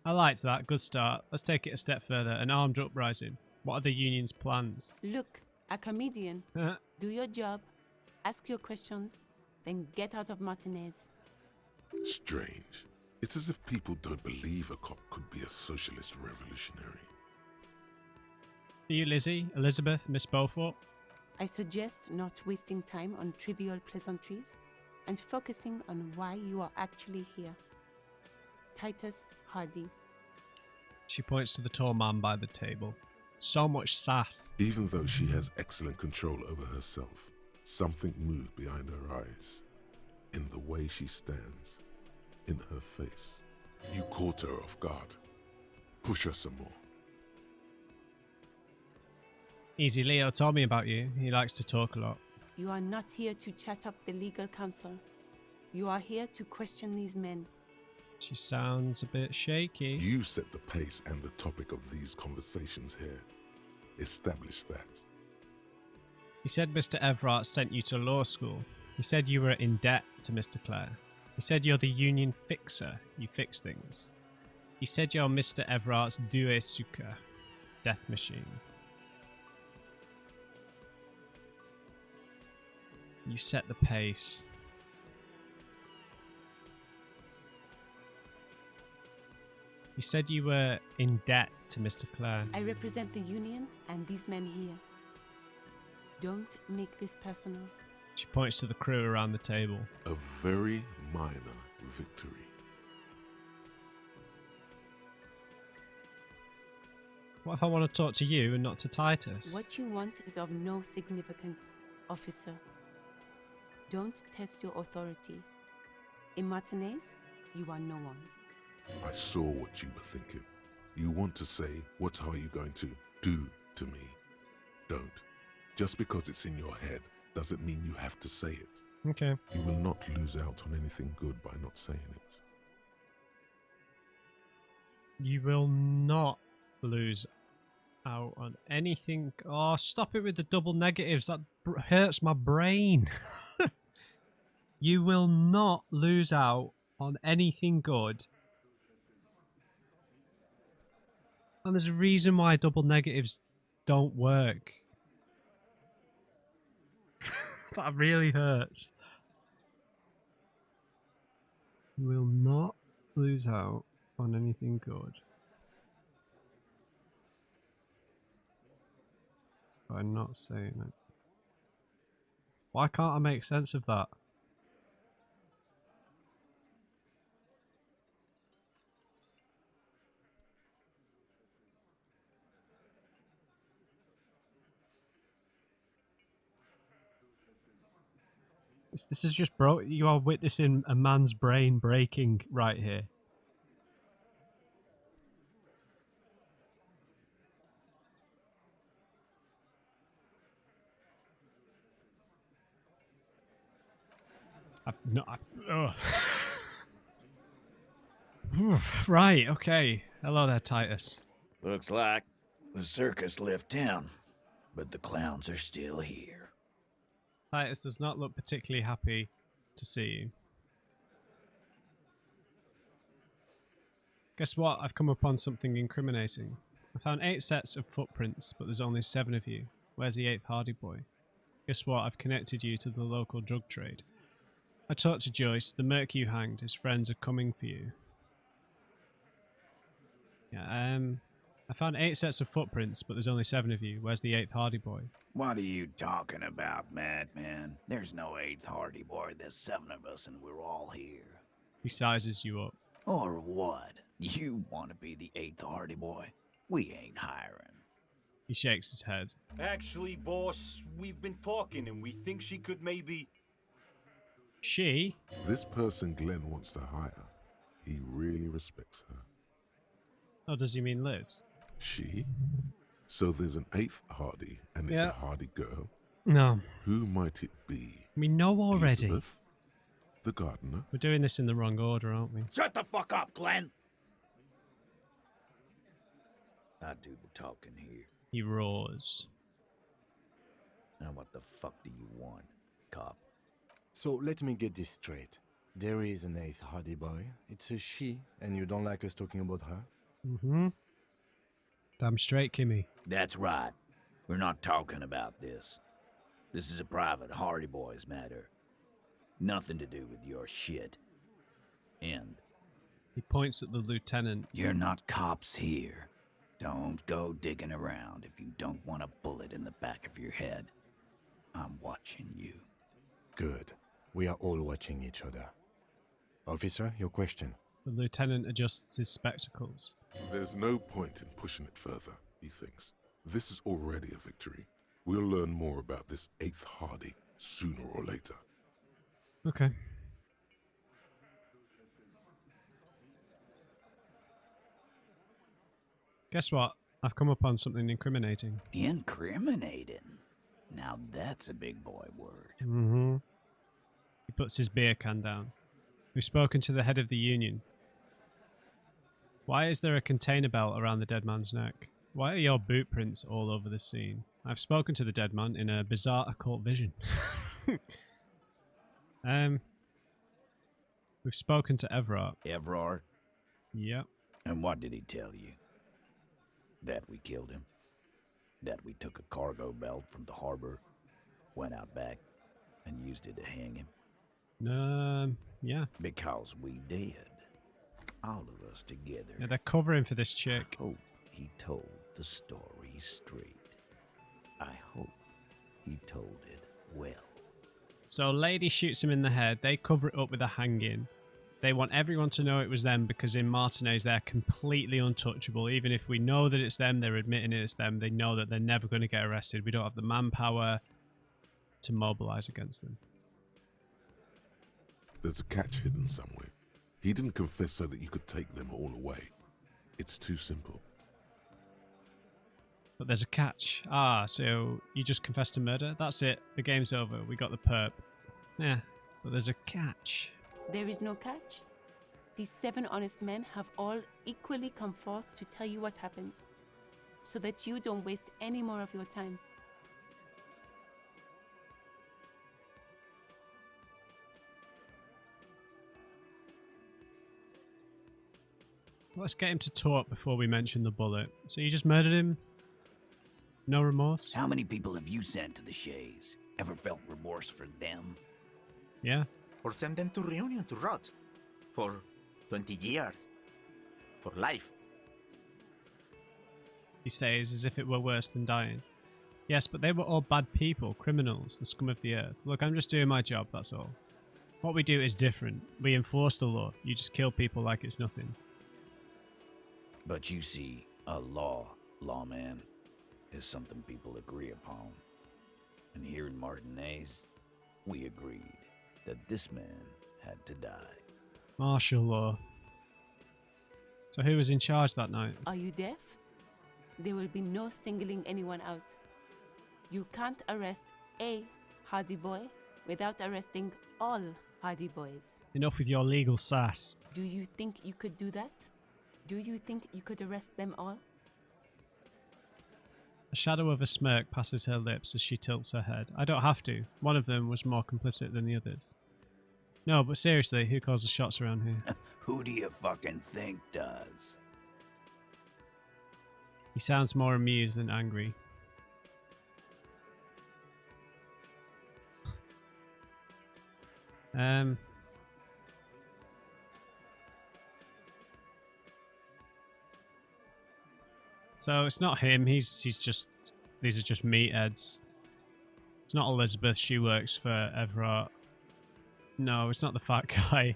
I liked that. Good start. Let's take it a step further. An armed uprising. What are the union's plans? Look, a comedian. Do your job, ask your questions, then get out of Martinez. Strange. It's as if people don't believe a cop could be a socialist revolutionary. Are you Lizzie, Elizabeth, Miss Beaufort? I suggest not wasting time on trivial pleasantries and focusing on why you are actually here. Titus Hardie. She points to the tall man by the table. So much sass. Even though she has excellent control over herself, something moved behind her eyes. In the way she stands. In her face. You caught her off guard. Push her some more. Easy, Leo told me about you. He likes to talk a lot. You are not here to chat up the legal counsel. You are here to question these men. She sounds a bit shaky. You set the pace and the topic of these conversations here. Establish that. He said Mr. Everard sent you to law school. He said you were in debt to Mr. Clare. He said you're the union fixer. You fix things. He said you're Mr. Everard's Due Suka, death machine. You set the pace. You said you were in debt to Mr. Clare. I represent the union and these men here. Don't make this personal. She points to the crew around the table. A very minor victory. What if I want to talk to you and not to Titus? What you want is of no significance, officer. Don't test your authority. In Martinez, you are no one. I saw what you were thinking. You want to say, what are you going to do to me? Don't. Just because it's in your head doesn't mean you have to say it. Okay. You will not lose out on anything good by not saying it. You will not lose out on anything. Oh, stop it with the double negatives. That hurts my brain. You will not lose out on anything good. And there's a reason why double negatives don't work. That really hurts. You will not lose out on anything good by not saying it. Why can't I make sense of that? This is just broke. You are witnessing a man's brain breaking right here. Right, okay. Hello there, Titus. Looks like the circus left town, but the clowns are still here. Titus does not look particularly happy to see you. Guess what? I've come upon something incriminating. I found 8 sets of footprints, but there's only 7 of you. Where's the 8th Hardie boy? Guess what? I've connected you to the local drug trade. I talked to Joyce. The merc you hanged, his friends are coming for you. Yeah, I found 8 sets of footprints, but there's only 7 of you. Where's the 8th Hardie boy? What are you talking about, madman? There's no 8th Hardie boy. There's 7 of us and we're all here. He sizes you up. Or what? You want to be the 8th Hardie boy? We ain't hiring. He shakes his head. Actually, boss, we've been talking and we think she could maybe... She? This person Glenn wants to hire, he really respects her. Oh, does he mean Liz? She? So there's an 8th Hardie, and it's a Hardie girl? No. Who might it be? We know already. Elizabeth? The gardener? We're doing this in the wrong order, aren't we? Shut the fuck up, Glenn! I do the talking here. He roars. Now what the fuck do you want, cop? So let me get this straight. There is an 8th Hardie boy. It's a she, and you don't like us talking about her? Mm-hmm. Damn straight, Kimmy. That's right. We're not talking about this. This is a private Hardie Boys matter. Nothing to do with your shit. End. He points at the lieutenant. You're not cops here. Don't go digging around if you don't want a bullet in the back of your head. I'm watching you. Good. We are all watching each other. Officer, your question. The lieutenant adjusts his spectacles. There's no point in pushing it further, he thinks. This is already a victory. We'll learn more about this 8th Hardie sooner or later. Okay. Guess what? I've come upon something incriminating. Incriminating? Now that's a big boy word. Mm-hmm. He puts his beer can down. We've spoken to the head of the union. Why is there a container belt around the dead man's neck? Why are your boot prints all over the scene? I've spoken to the dead man in a bizarre occult vision. We've spoken to Everard. Everard? Yep. And what did he tell you? That we killed him? That we took a cargo belt from the harbor, went out back, and used it to hang him? Yeah. Because we did. All of us together. Yeah, they're covering for this chick. I hope he told the story straight. I hope he told it well. So lady shoots him in the head. They cover it up with a hanging. They want everyone to know it was them because in Martinez they're completely untouchable. Even if we know that it's them, they're admitting it's them. They know that they're never going to get arrested. We don't have the manpower to mobilize against them. There's a catch hidden somewhere. He didn't confess so that you could take them all away. It's too simple. But there's a catch. Ah, so you just confessed to murder? That's it. The game's over. We got the perp. Yeah, but there's a catch. There is no catch. These 7 honest men have all equally come forth to tell you what happened, so that you don't waste any more of your time. Let's get him to talk before we mention the bullet. So you just murdered him? No remorse? How many people have you sent to the Shays? Ever felt remorse for them? Yeah. Or send them to Reunion to rot. For 20 years. For life. He says as if it were worse than dying. Yes, but they were all bad people, criminals, the scum of the earth. Look, I'm just doing my job, that's all. What we do is different. We enforce the law. You just kill people like it's nothing. But you see, a lawman, is something people agree upon. And here in Martinez, we agreed that this man had to die. Martial law. So who was in charge that night? Are you deaf? There will be no singling anyone out. You can't arrest a Hardie boy without arresting all Hardie boys. Enough with your legal sass. Do you think you could do that? Do you think you could arrest them all? A shadow of a smirk passes her lips as she tilts her head. I don't have to. One of them was more complicit than the others. No, but seriously, who calls the shots around here? Who do you fucking think does? He sounds more amused than angry. So it's not him. He's just. These are just meatheads. It's not Elizabeth. She works for Everard. No, it's not the fat guy.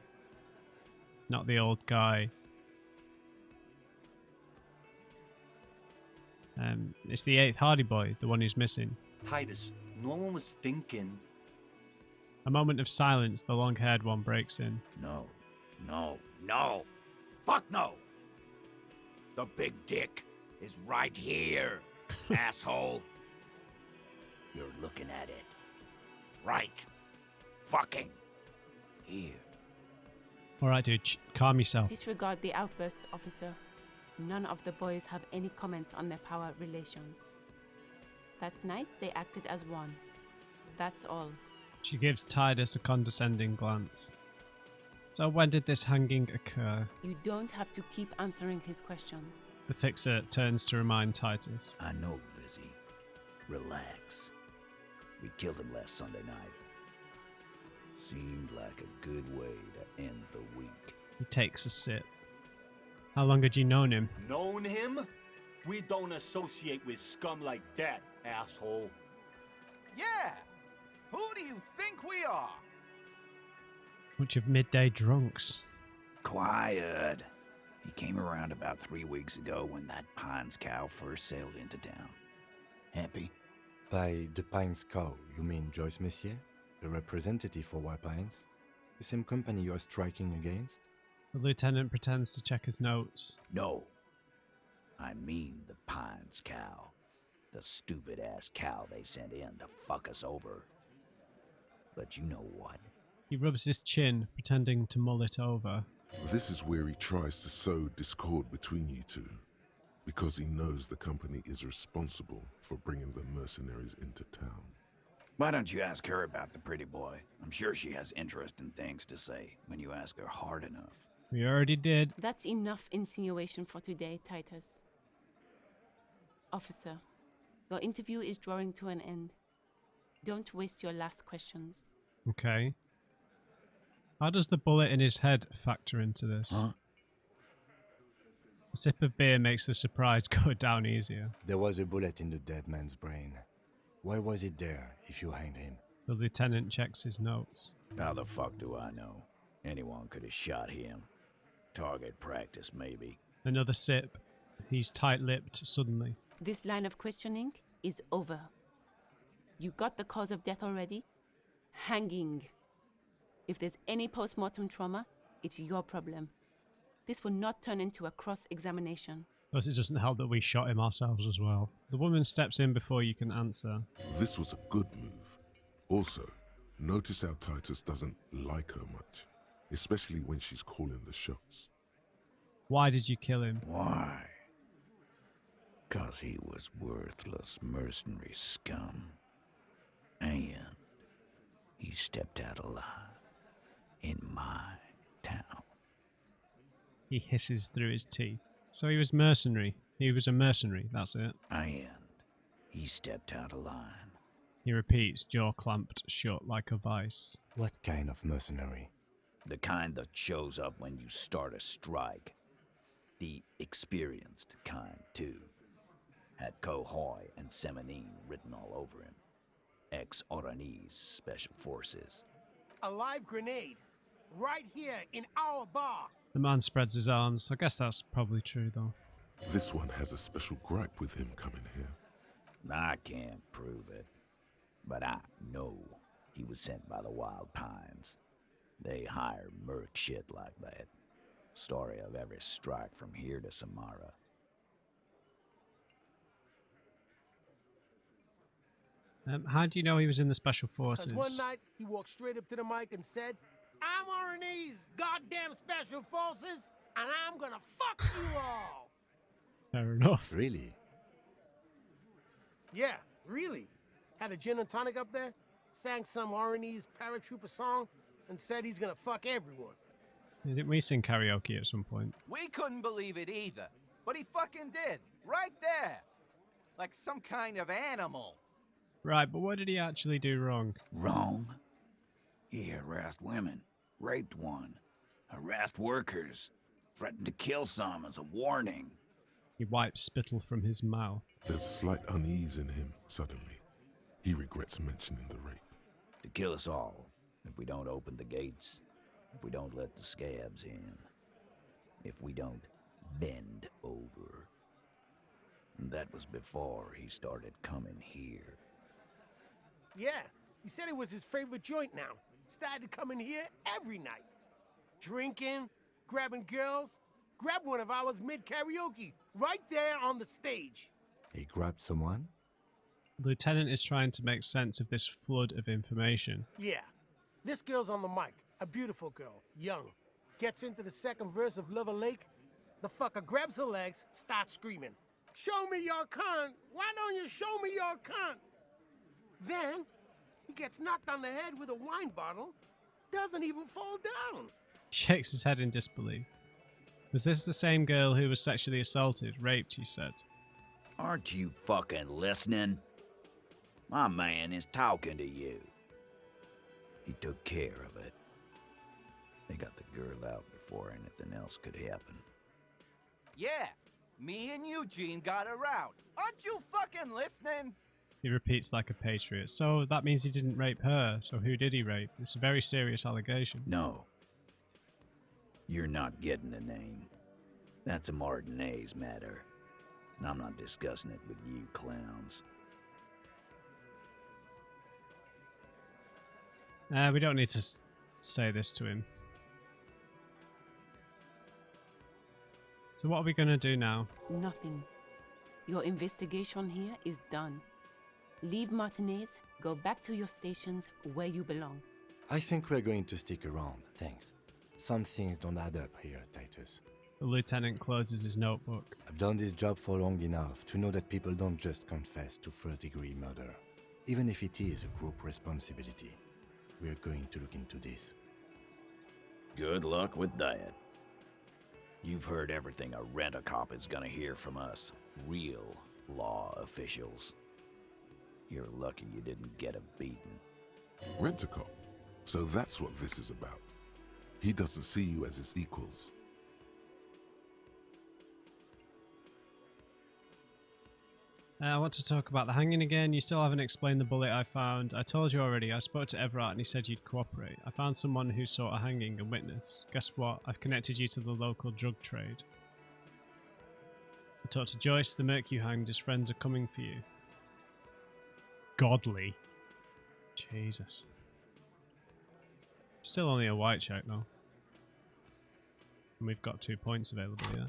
Not the old guy. It's the 8th Hardie boy, the one who's missing. Titus, no one was thinking. A moment of silence. The long-haired one breaks in. No. Fuck no! The big dick is right here, asshole. You're looking at it. Right. Fucking here. Alright, dude, calm yourself. Disregard the outburst, officer. None of the boys have any comments on their power relations. That night, they acted as one. That's all. She gives Titus a condescending glance. So when did this hanging occur? You don't have to keep answering his questions. The fixer turns to remind Titus. I know, Lizzie. Relax. We killed him last Sunday night. Seemed like a good way to end the week. He takes a sip. How long had you known him? Known him? We don't associate with scum like that, asshole. Yeah! Who do you think we are? Bunch of midday drunks. Quiet. He came around about 3 weeks ago when that Pines cow first sailed into town. Happy? By the Pines cow, you mean Joyce Messier? The representative for White Pines? The same company you are striking against? The lieutenant pretends to check his notes. No. I mean the Pines cow. The stupid-ass cow they sent in to fuck us over. But you know what? He rubs his chin, pretending to mull it over. This is where he tries to sow discord between you two, because he knows the company is responsible for bringing the mercenaries into town. Why don't you ask her about the pretty boy? I'm sure she has interesting things to say when you ask her hard enough. We already did. That's enough insinuation for today, Titus. Officer, your interview is drawing to an end. Don't waste your last questions. Okay. How does the bullet in his head factor into this? Huh? A sip of beer makes the surprise go down easier. There was a bullet in the dead man's brain. Why was it there if you hanged him? The lieutenant checks his notes. How the fuck do I know? Anyone could have shot him. Target practice, maybe. Another sip. He's tight-lipped suddenly. This line of questioning is over. You got the cause of death already? Hanging. If there's any post-mortem trauma, it's your problem. This will not turn into a cross-examination. Plus, it doesn't help that we shot him ourselves as well. The woman steps in before you can answer. This was a good move. Also, notice how Titus doesn't like her much, especially when she's calling the shots. Why did you kill him? Why? 'Cause he was worthless mercenary scum. And he stepped out alive in my town. He hisses through his teeth. So he was mercenary. He was a mercenary, that's it. And he stepped out of line. He repeats, jaw clamped shut like a vice. What kind of mercenary? The kind that shows up when you start a strike. The experienced kind, too. Had Cohoy and Semenine written all over him. Ex-Oranese Special Forces. A live grenade. Right here in our bar. The man spreads his arms. I guess that's probably true, though. This one has a special gripe with him coming here. I can't prove it. But I know he was sent by the Wild Pines. They hire merc shit like that. Story of every strike from here to Samara. How do you know he was in the Special Forces? Because one night, he walked straight up to the mic and said, I'm RNE's goddamn Special Forces, and I'm gonna fuck you all. Fair enough. Really? Yeah, really. Had a gin and tonic up there, sang some RNE's paratrooper song, and said he's gonna fuck everyone. Didn't we sing karaoke at some point? We couldn't believe it either. But he fucking did. Right there. Like some kind of animal. Right, but what did he actually do wrong? Wrong? He harassed women, raped one, harassed workers, threatened to kill some as a warning. He wipes spittle from his mouth. There's a slight unease in him suddenly. He regrets mentioning the rape. To kill us all, if we don't open the gates, if we don't let the scabs in, if we don't bend over. And that was before he started coming here. Yeah, he said it was his favorite joint now. Started coming here every night. Drinking, grabbing girls. Grabbed one of ours mid-karaoke, right there on the stage. He grabbed someone? The lieutenant is trying to make sense of this flood of information. Yeah, this girl's on the mic. A beautiful girl, young. Gets into the second verse of Lover Lake. The fucker grabs her legs, starts screaming. Show me your cunt! Why don't you show me your cunt? Then, he gets knocked on the head with a wine bottle doesn't even fall down. Shakes his head in disbelief. Was this the same girl who was sexually assaulted, raped, you said? Aren't you fucking listening? My man is talking to you. He took care of it. They got the girl out before anything else could happen. Yeah, me and Eugene got her out. Aren't you fucking listening? He repeats like a patriot. So that means he didn't rape her. So who did he rape? It's a very serious allegation. No. You're not getting the name. That's a Martinez matter. And I'm not discussing it with you clowns. We don't need to say this to him. So what are we going to do now? Nothing. Your investigation here is done. Leave Martinez, go back to your stations where you belong. I think we're going to stick around, thanks. Some things don't add up here, Titus. The lieutenant closes his notebook. I've done this job for long enough to know that people don't just confess to first-degree murder. Even if it is a group responsibility, we're going to look into this. Good luck with that. You've heard everything a rent-a-cop is gonna hear from us, real law officials. You're lucky you didn't get a beating. Rent-a-cop? So that's what this is about. He doesn't see you as his equals. I want to talk about the hanging again. You still haven't explained the bullet I found. I told you already. I spoke to Everett and he said you'd cooperate. I found someone who saw a hanging and witness. Guess what? I've connected you to the local drug trade. I talked to Joyce, the merc you hanged. His friends are coming for you. Godly. Jesus. Still only a white check though. And we've got 2 points available, yeah.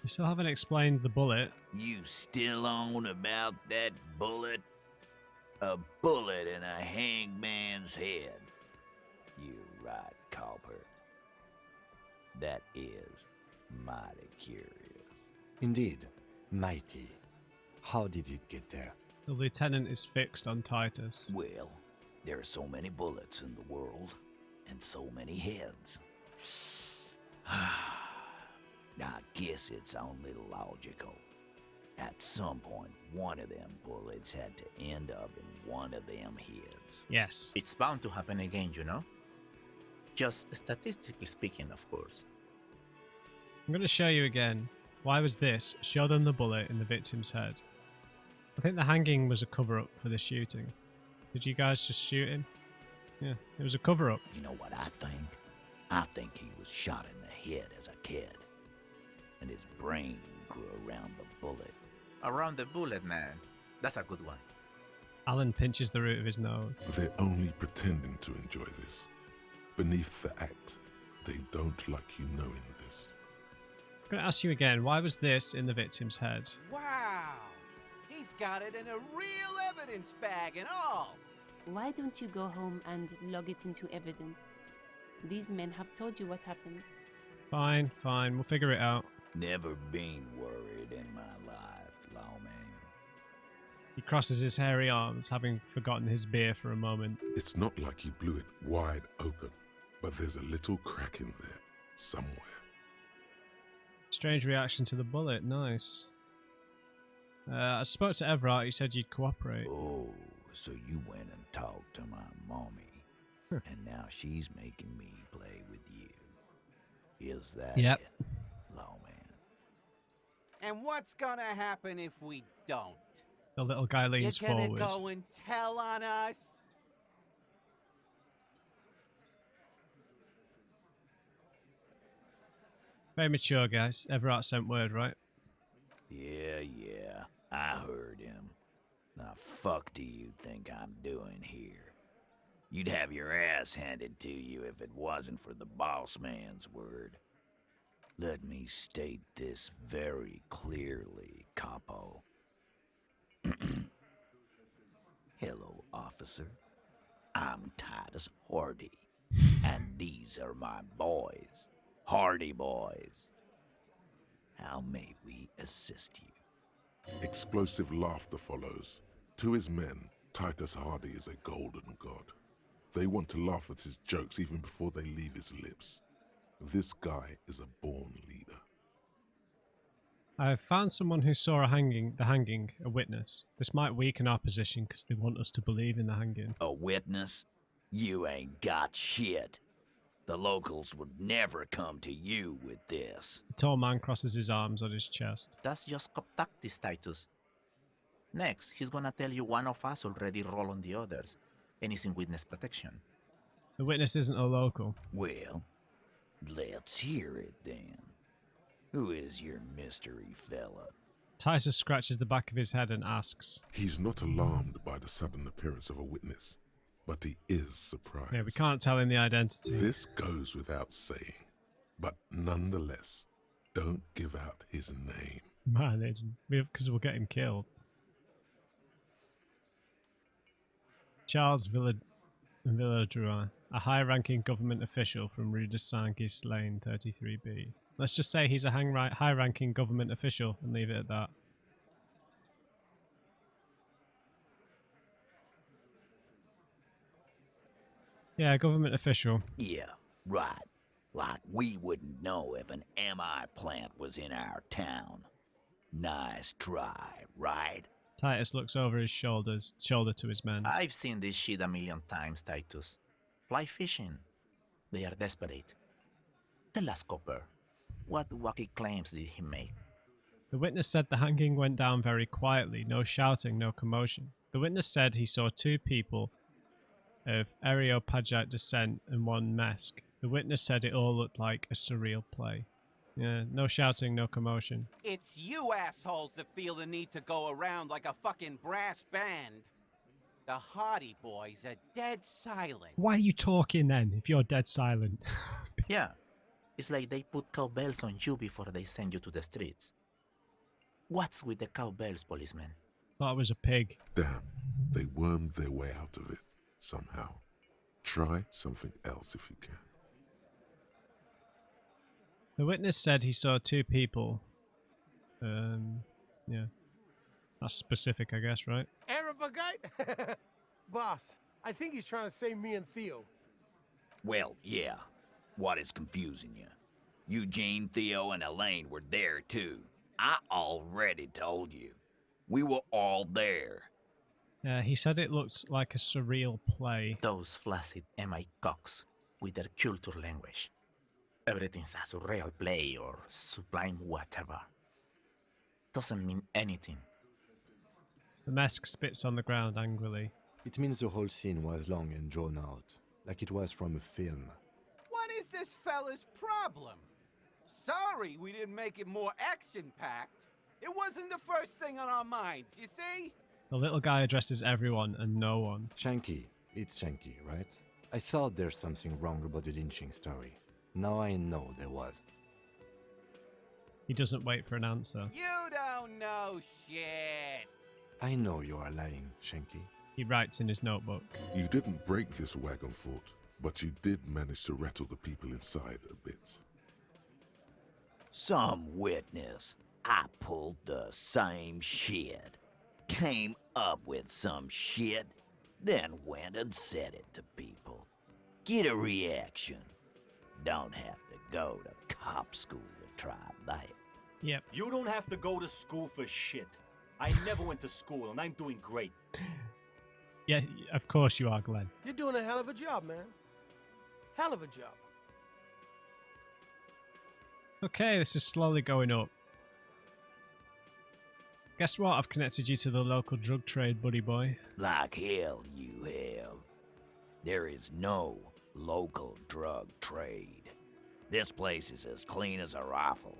You still haven't explained the bullet. You still on about that bullet? A bullet in a hangman's head. You're right, Copper. That is mighty curious. Indeed, mighty. How did it get there? The lieutenant is fixed on Titus. Well, there are so many bullets in the world, and so many heads. I guess it's only logical. At some point, one of them bullets had to end up in one of them heads. Yes. It's bound to happen again, you know? Just statistically speaking, of course. I'm going to show you again. Why was this? Show them the bullet in the victim's head. I think the hanging was a cover-up for the shooting. Did you guys just shoot him? Yeah, it was a cover-up. You know what I think? I think he was shot in the head as a kid. And his brain grew around the bullet. Around the bullet, man. That's a good one. Alan pinches the root of his nose. They're only pretending to enjoy this. Beneath the act, they don't like you knowing this. I'm going to ask you again, why was this in the victim's head? Wow! He's got it in a real evidence bag and all! Why don't you go home and log it into evidence? These men have told you what happened. Fine, fine, we'll figure it out. Never been worried in my life, lawman. He crosses his hairy arms, having forgotten his beer for a moment. It's not like you blew it wide open, but there's a little crack in there, somewhere. Strange reaction to the bullet, nice. I spoke to Everett, he said you'd cooperate. Oh, so you went and talked to my mommy, and now she's making me play with you. Is that Yep. it, lawman? And what's gonna happen if we don't? The little guy leans You're gonna forward. go and tell on us? Very mature, guys. Everett sent word, right? Yeah, I heard him. Now, fuck do you think I'm doing here? You'd have your ass handed to you if it wasn't for the boss man's word. Let me state this very clearly, Capo. Hello, officer. I'm Titus Hardie, and these are my boys, Hardie boys. How may we assist you? Explosive laughter follows. To his men, Titus Hardie is a golden god. They want to laugh at his jokes even before they leave his lips. This guy is a born leader. I have found someone who saw the hanging, a witness. This might weaken our position because they want us to believe in the hanging. A witness? You ain't got shit. The locals would never come to you with this. The tall man crosses his arms on his chest. That's just cop tactics, Titus. Next, he's gonna tell you one of us already roll on the others, and he's in witness protection. The witness isn't a local. Well, let's hear it then. Who is your mystery fella? Titus scratches the back of his head and asks. He's not alarmed by the sudden appearance of a witness, but he is surprised. Yeah, we can't tell him the identity. This goes without saying, but nonetheless, don't give out his name. Man, because we'll get him killed. Charles Villadrouin, a high-ranking government official from Rue de Saint-Gis Lane 33B. Let's just say he's a high-ranking government official and leave it at that. Yeah, government official. Yeah, right. Like we wouldn't know if an MI plant was in our town. Nice try, right? Titus looks over his shoulder to his men. I've seen this shit a million times, Titus. Fly fishing. They are desperate. Tell us, Copper, what wacky claims did he make? The witness said the hanging went down very quietly, no shouting, no commotion. The witness said he saw two people of Areopagite descent and one mask. The witness said it all looked like a surreal play. Yeah, no shouting, no commotion. It's you assholes that feel the need to go around like a fucking brass band. The Hardie boys are dead silent. Why are you talking then, if you're dead silent? Yeah, it's like they put cowbells on you before they send you to the streets. What's with the cowbells, policeman? Thought it was a pig. Damn, they wormed their way out of it, somehow. Try something else if you can. The witness said he saw two people. Yeah. That's specific, I guess, right? Arabagite? Boss, I think he's trying to say me and Theo. Well, yeah. What is confusing you? Eugene, Theo, and Elaine were there too. I already told you. We were all there. He said it looked like a surreal play. Those flaccid MI cocks with their culture language. Everything's a surreal play or sublime whatever. Doesn't mean anything. The mask spits on the ground angrily. It means the whole scene was long and drawn out, like it was from a film. What is this fella's problem? Sorry we didn't make it more action-packed. It wasn't the first thing on our minds, you see? The little guy addresses everyone and no one. Shanky. It's Shanky, right? I thought there's something wrong about the lynching story. Now I know there was. He doesn't wait for an answer. You don't know shit. I know you are lying, Shanky. He writes in his notebook. You didn't break this wagon fort, but you did manage to rattle the people inside a bit. Some witness. I pulled the same shit. Came up with some shit, then went and said it to people. Get a reaction. Don't have to go to cop school to try that. Yep. You don't have to go to school for shit. I never went to school, and I'm doing great. Yeah, of course you are, Glenn. You're doing a hell of a job, man. Hell of a job. Okay, this is slowly going up. Guess what? I've connected you to the local drug trade, buddy boy. Like hell you have. There is no local drug trade. This place is as clean as a rifle.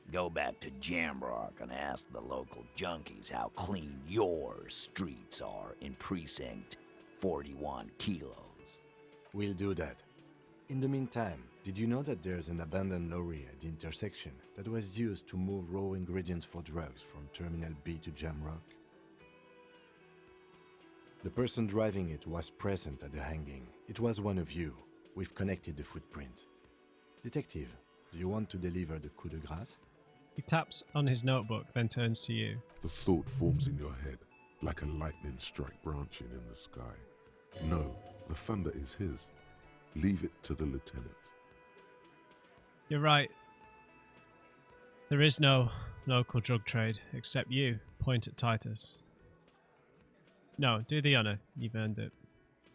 Go back to Jamrock and ask the local junkies how clean your streets are in Precinct 41 Kilos. We'll do that. In the meantime, did you know that there's an abandoned lorry at the intersection that was used to move raw ingredients for drugs from Terminal B to Jamrock? The person driving it was present at the hanging. It was one of you. We've connected the footprints. Detective, do you want to deliver the coup de grâce? He taps on his notebook, then turns to you. The thought forms in your head, like a lightning strike branching in the sky. No, the thunder is his. Leave it to the lieutenant. You're right. There is no local drug trade, except you. Point at Titus. No, do the honor. You've earned it.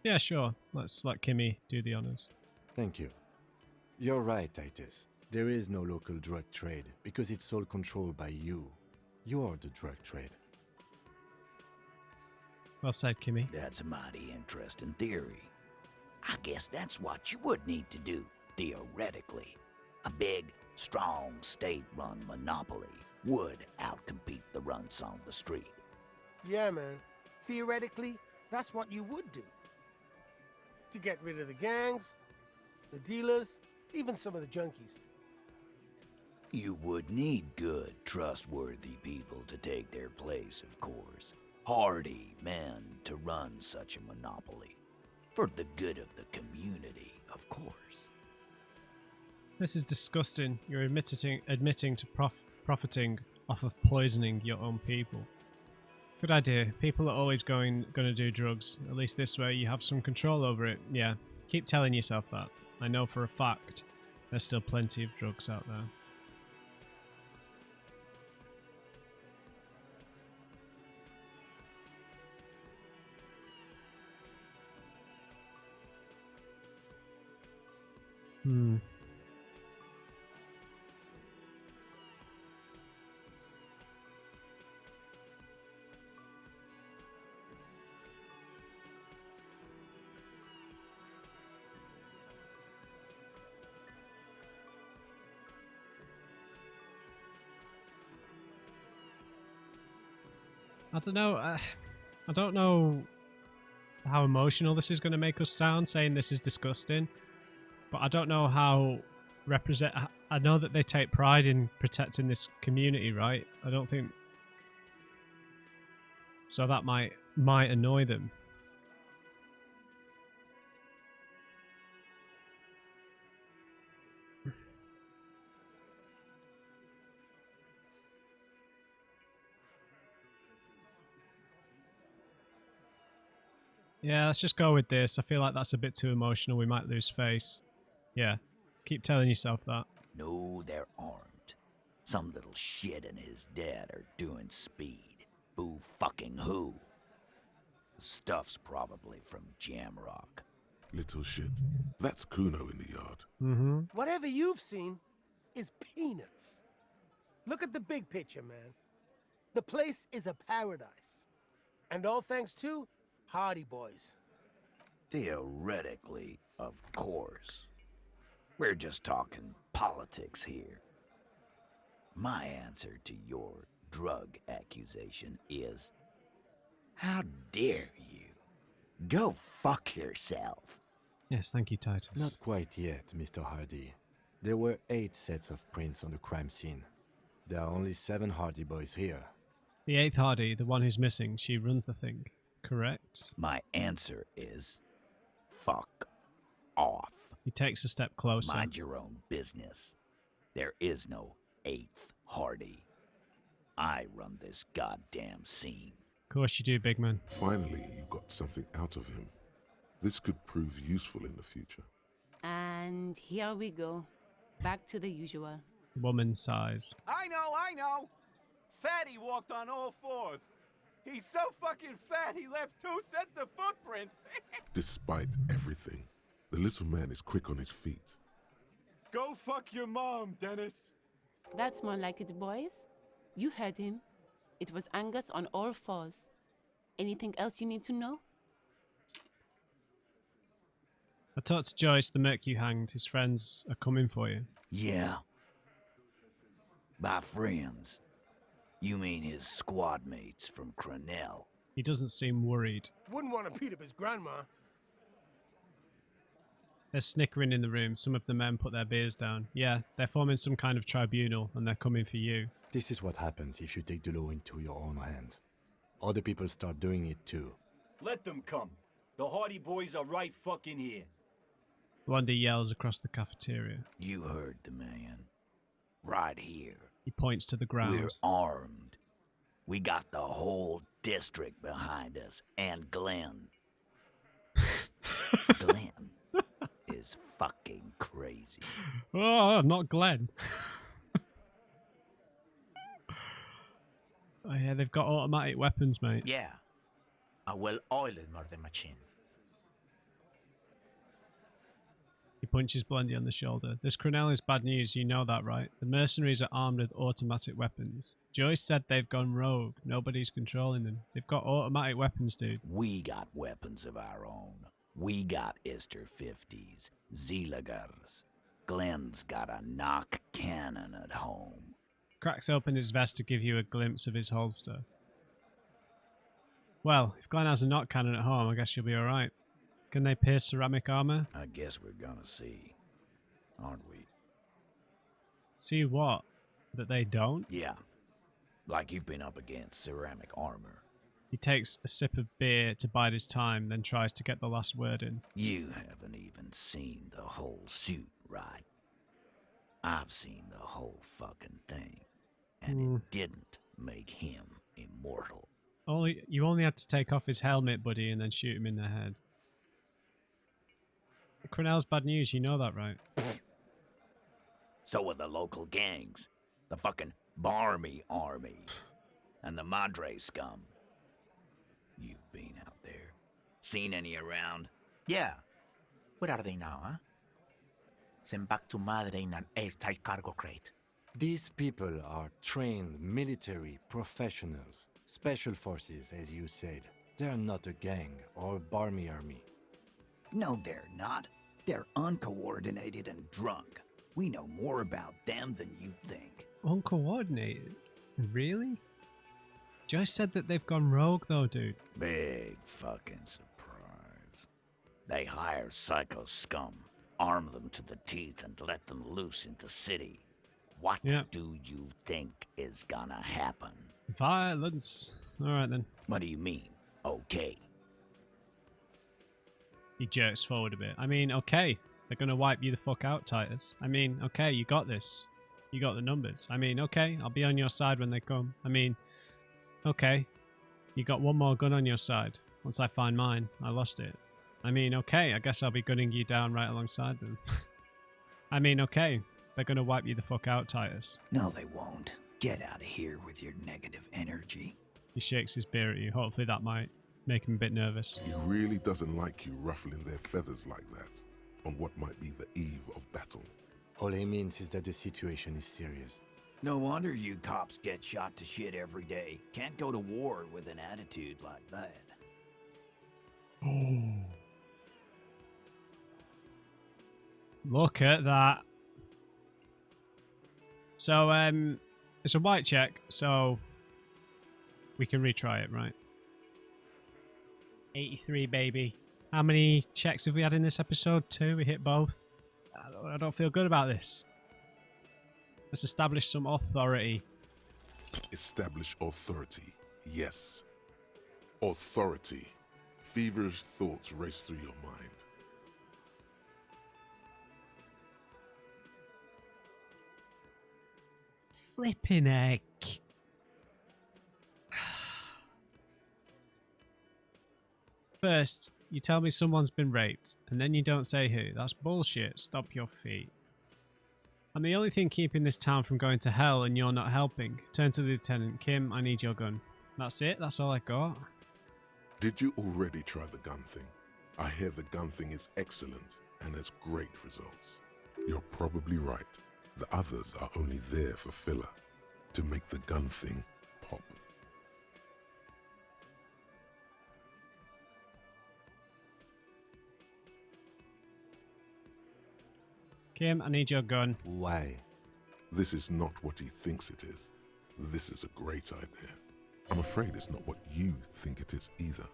Yeah, sure. Let's let Kimmy do the honors. Thank you. You're right, Titus. There is no local drug trade because it's all controlled by you. You're the drug trade. Well said, Kimmy. That's a mighty interesting theory. I guess that's what you would need to do, theoretically. A big, strong, state-run monopoly would outcompete the runts on the street. Yeah, man. Theoretically, that's what you would do. To get rid of the gangs, the dealers, even some of the junkies. You would need good, trustworthy people to take their place, of course. Hardy men to run such a monopoly. For the good of the community, of course. This is disgusting. You're admitting to profiting off of poisoning your own people. Good idea. People are always going to do drugs. At least this way you have some control over it. Yeah, keep telling yourself that. I know for a fact there's still plenty of drugs out there. I don't know. I don't know how emotional this is going to make us sound, saying this is disgusting. But I don't know how I know that they take pride in protecting this community, right? I don't think so. That might annoy them. Yeah, let's just go with this. I feel like that's a bit too emotional. We might lose face. Yeah, keep telling yourself that. No, they're armed. Some little shit and his dad are doing speed. Who fucking who? The stuff's probably from Jamrock. Little shit. That's Kuno in the yard. Mm-hmm. Whatever you've seen is peanuts. Look at the big picture, man. The place is a paradise. And all thanks to Hardie boys. Theoretically, of course. We're just talking politics here. My answer to your drug accusation is, how dare you? Go fuck yourself. Yes, thank you, Titus. Not quite yet, Mr. Hardie. There were 8 sets of prints on the crime scene. There are only 7 Hardie boys here. The 8th Hardie, the one who's missing, she runs the thing, correct? My answer is, fuck off. He takes a step closer. Mind your own business. There is no 8th Hardie. I run this goddamn scene. Of course you do, big man. Finally, you got something out of him. This could prove useful in the future. And here we go. Back to the usual. Woman size. I know! Fatty walked on all 4s. He's so fucking fat he left 2 sets of footprints. Despite everything, the little man is quick on his feet. Go fuck your mom, Dennis. That's more like it, boys. You heard him. It was Angus on all 4s. Anything else you need to know? I talked to Joyce, the merc you hanged. His friends are coming for you. Yeah. By friends, you mean his squad mates from Cronell? He doesn't seem worried. Wouldn't want to beat up his grandma. There's snickering in the room. Some of the men put their beers down. Yeah, they're forming some kind of tribunal, and they're coming for you. This is what happens if you take the law into your own hands. Other people start doing it too. Let them come. The Hardie boys are right fucking here. Blondie yells across the cafeteria. You heard the man. Right here. He points to the ground. We're armed. We got the whole district behind us, and Glenn. Glenn is fucking crazy. Oh, not Glenn. Oh yeah, they've got automatic weapons, mate. Yeah, a well-oiled murder machine. He punches Blondie on the shoulder. This Cronell is bad news, you know that, right? The mercenaries are armed with automatic weapons. Joyce said they've gone rogue. Nobody's controlling them. They've got automatic weapons, dude. We got weapons of our own. We got Ister 50s, Zeelagers. Glenn's got a knock cannon at home. Cracks open his vest to give you a glimpse of his holster. Well, if Glenn has a knock cannon at home, I guess you'll be alright. Can they pierce ceramic armor? I guess we're gonna see, aren't we? See what? That they don't? Yeah, like you've been up against ceramic armor. He takes a sip of beer to bide his time, then tries to get the last word in. You haven't even seen the whole suit, right? I've seen the whole fucking thing, and it didn't make him immortal. You only had to take off his helmet, buddy, and then shoot him in the head. Cronell's bad news, you know that, right? So are the local gangs, the fucking Barmy Army, and the Madre scum. You've been out there. Seen any around? Yeah. Where are they now, huh? Sent back to Madre in an airtight cargo crate. These people are trained military professionals. Special forces, as you said. They're not a gang or a barmy army. No, they're not. They're uncoordinated and drunk. We know more about them than you think. Uncoordinated? Really? Joyce said that they've gone rogue, though, dude. Big fucking surprise. They hire psycho scum, arm them to the teeth, and let them loose into city. What do you think is gonna happen? Violence. Alright then. What do you mean, okay? He jerks forward a bit. I mean, okay. They're gonna wipe you the fuck out, Titus. I mean, okay, you got this. You got the numbers. I mean, okay, I'll be on your side when they come. I mean, okay, you got one more gun on your side. Once I find mine, I lost it. I mean, okay, I guess I'll be gunning you down right alongside them. I mean, okay, they're gonna wipe you the fuck out, Titus. No, they won't. Get out of here with your negative energy. He shakes his beer at you. Hopefully that might make him a bit nervous. He really doesn't like you ruffling their feathers like that on what might be the eve of battle. All he means is that the situation is serious. No wonder you cops get shot to shit every day. Can't go to war with an attitude like that. Oh. Look at that. So, it's a white check, so we can retry it, right? 83, baby. How many checks have we had in this episode? 2. We hit both. I don't feel good about this. Let's establish some authority. Establish authority. Yes. Authority. Feverish thoughts race through your mind. Flipping heck. First, you tell me someone's been raped, and then you don't say who. That's bullshit. Stop your feet. I'm the only thing keeping this town from going to hell, and you're not helping. Turn to the lieutenant. Kim, I need your gun. That's it? That's all I got? Did you already try the gun thing? I hear the gun thing is excellent and has great results. You're probably right. The others are only there for filler, to make the gun thing pop. Kim, I need your gun. Why? This is not what he thinks it is. This is a great idea. I'm afraid it's not what you think it is either.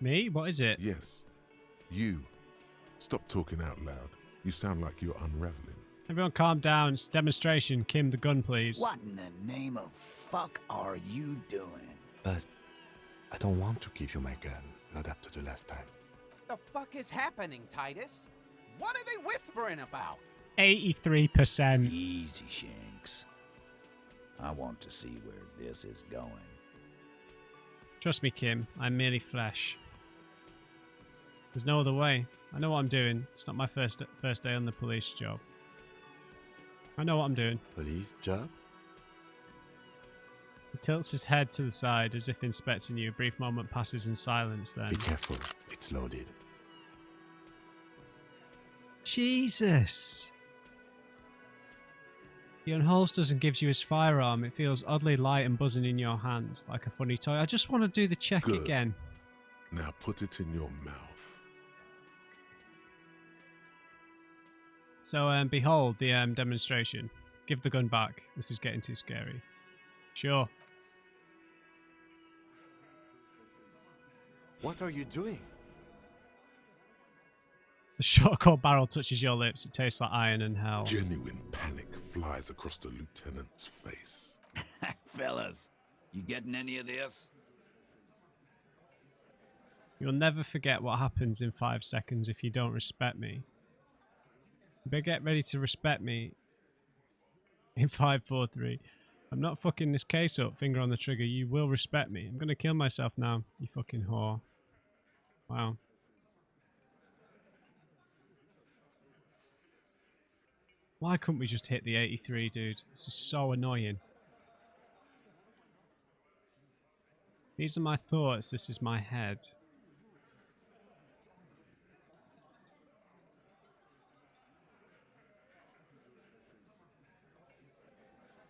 Me? What is it? Yes. You. Stop talking out loud. You sound like you're unraveling. Everyone calm down. It's a demonstration. Kim, the gun, please. What in the name of fuck are you doing? But I don't want to give you my gun, not after the last time. The fuck is happening, Titus? What are they whispering about? 83%. Easy, Shanks. I want to see where this is going. Trust me, Kim. I'm merely flesh. There's no other way. I know what I'm doing. It's not my first day on the police job. I know what I'm doing. Police job? He tilts his head to the side as if inspecting you. A brief moment passes in silence then. Be careful. It's loaded. Jesus! He unholsters and gives you his firearm. It feels oddly light and buzzing in your hand, like a funny toy. I just want to do the check Good. again. Now put it in your mouth. So, behold the demonstration. Give the gun back. This is getting too scary. Sure. What are you doing? The shotgun barrel touches your lips. It tastes like iron and hell. Genuine panic flies across the lieutenant's face. Fellas, you getting any of this? You'll never forget what happens in 5 seconds if you don't respect me. You better get ready to respect me in 5, 4, 3. I'm not fucking this case up. Finger on the trigger. You will respect me. I'm gonna kill myself now, you fucking whore. Wow. Why couldn't we just hit the 83, dude? This is so annoying. These are my thoughts. This is my head.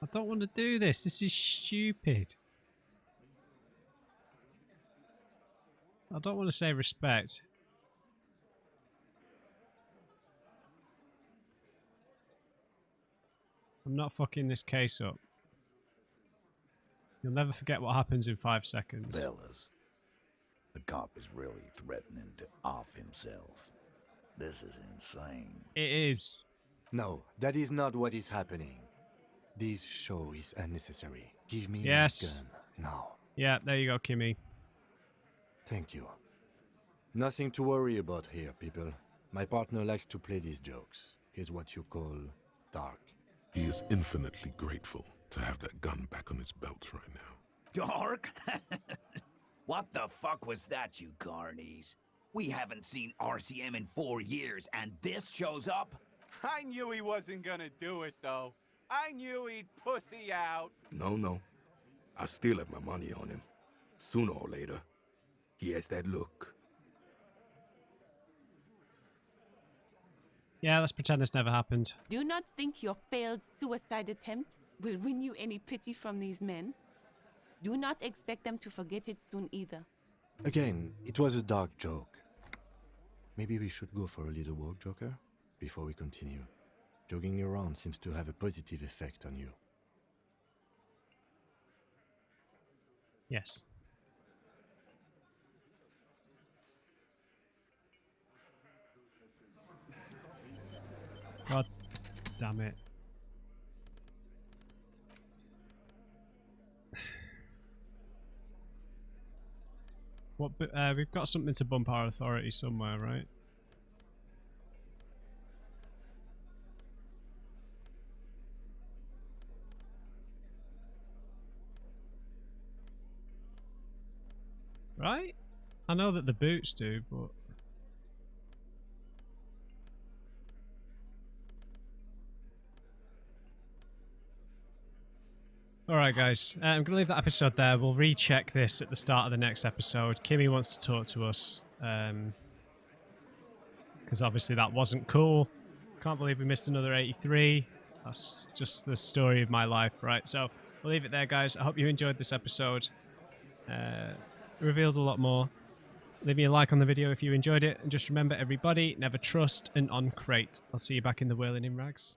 I don't want to do this. This is stupid. I don't want to say respect. I'm not fucking this case up. You'll never forget what happens in 5 seconds. Fellas, the cop is really threatening to off himself. This is insane. It is. No, that is not what is happening. This show is unnecessary. Give me Yes. my gun now. Yeah, there you go, Kimmy. Thank you. Nothing to worry about here, people. My partner likes to play these jokes. He's what you call dark. He is infinitely grateful to have that gun back on his belt right now. Dark? What the fuck was that, you carnies? We haven't seen RCM in 4 years, and this shows up? I knew he wasn't gonna do it, though. I knew he'd pussy out. No. I still have my money on him. Sooner or later, he has that look. Yeah, let's pretend this never happened. Do not think your failed suicide attempt will win you any pity from these men. Do not expect them to forget it soon either. Again, it was a dark joke. Maybe we should go for a little walk, Joker, before we continue. Jogging around seems to have a positive effect on you. Yes. God damn it. What? We've got something to bump our authority somewhere, right? Right? I know that the boots do, but... Alright guys, I'm going to leave that episode there. We'll recheck this at the start of the next episode. Kimmy wants to talk to us. Because obviously that wasn't cool. Can't believe we missed another 83. That's just the story of my life, right? So, we'll leave it there guys. I hope you enjoyed this episode. Revealed a lot more. Leave me a like on the video if you enjoyed it. And just remember everybody, never trust an on-crate. I'll see you back in the Whirling in Rags.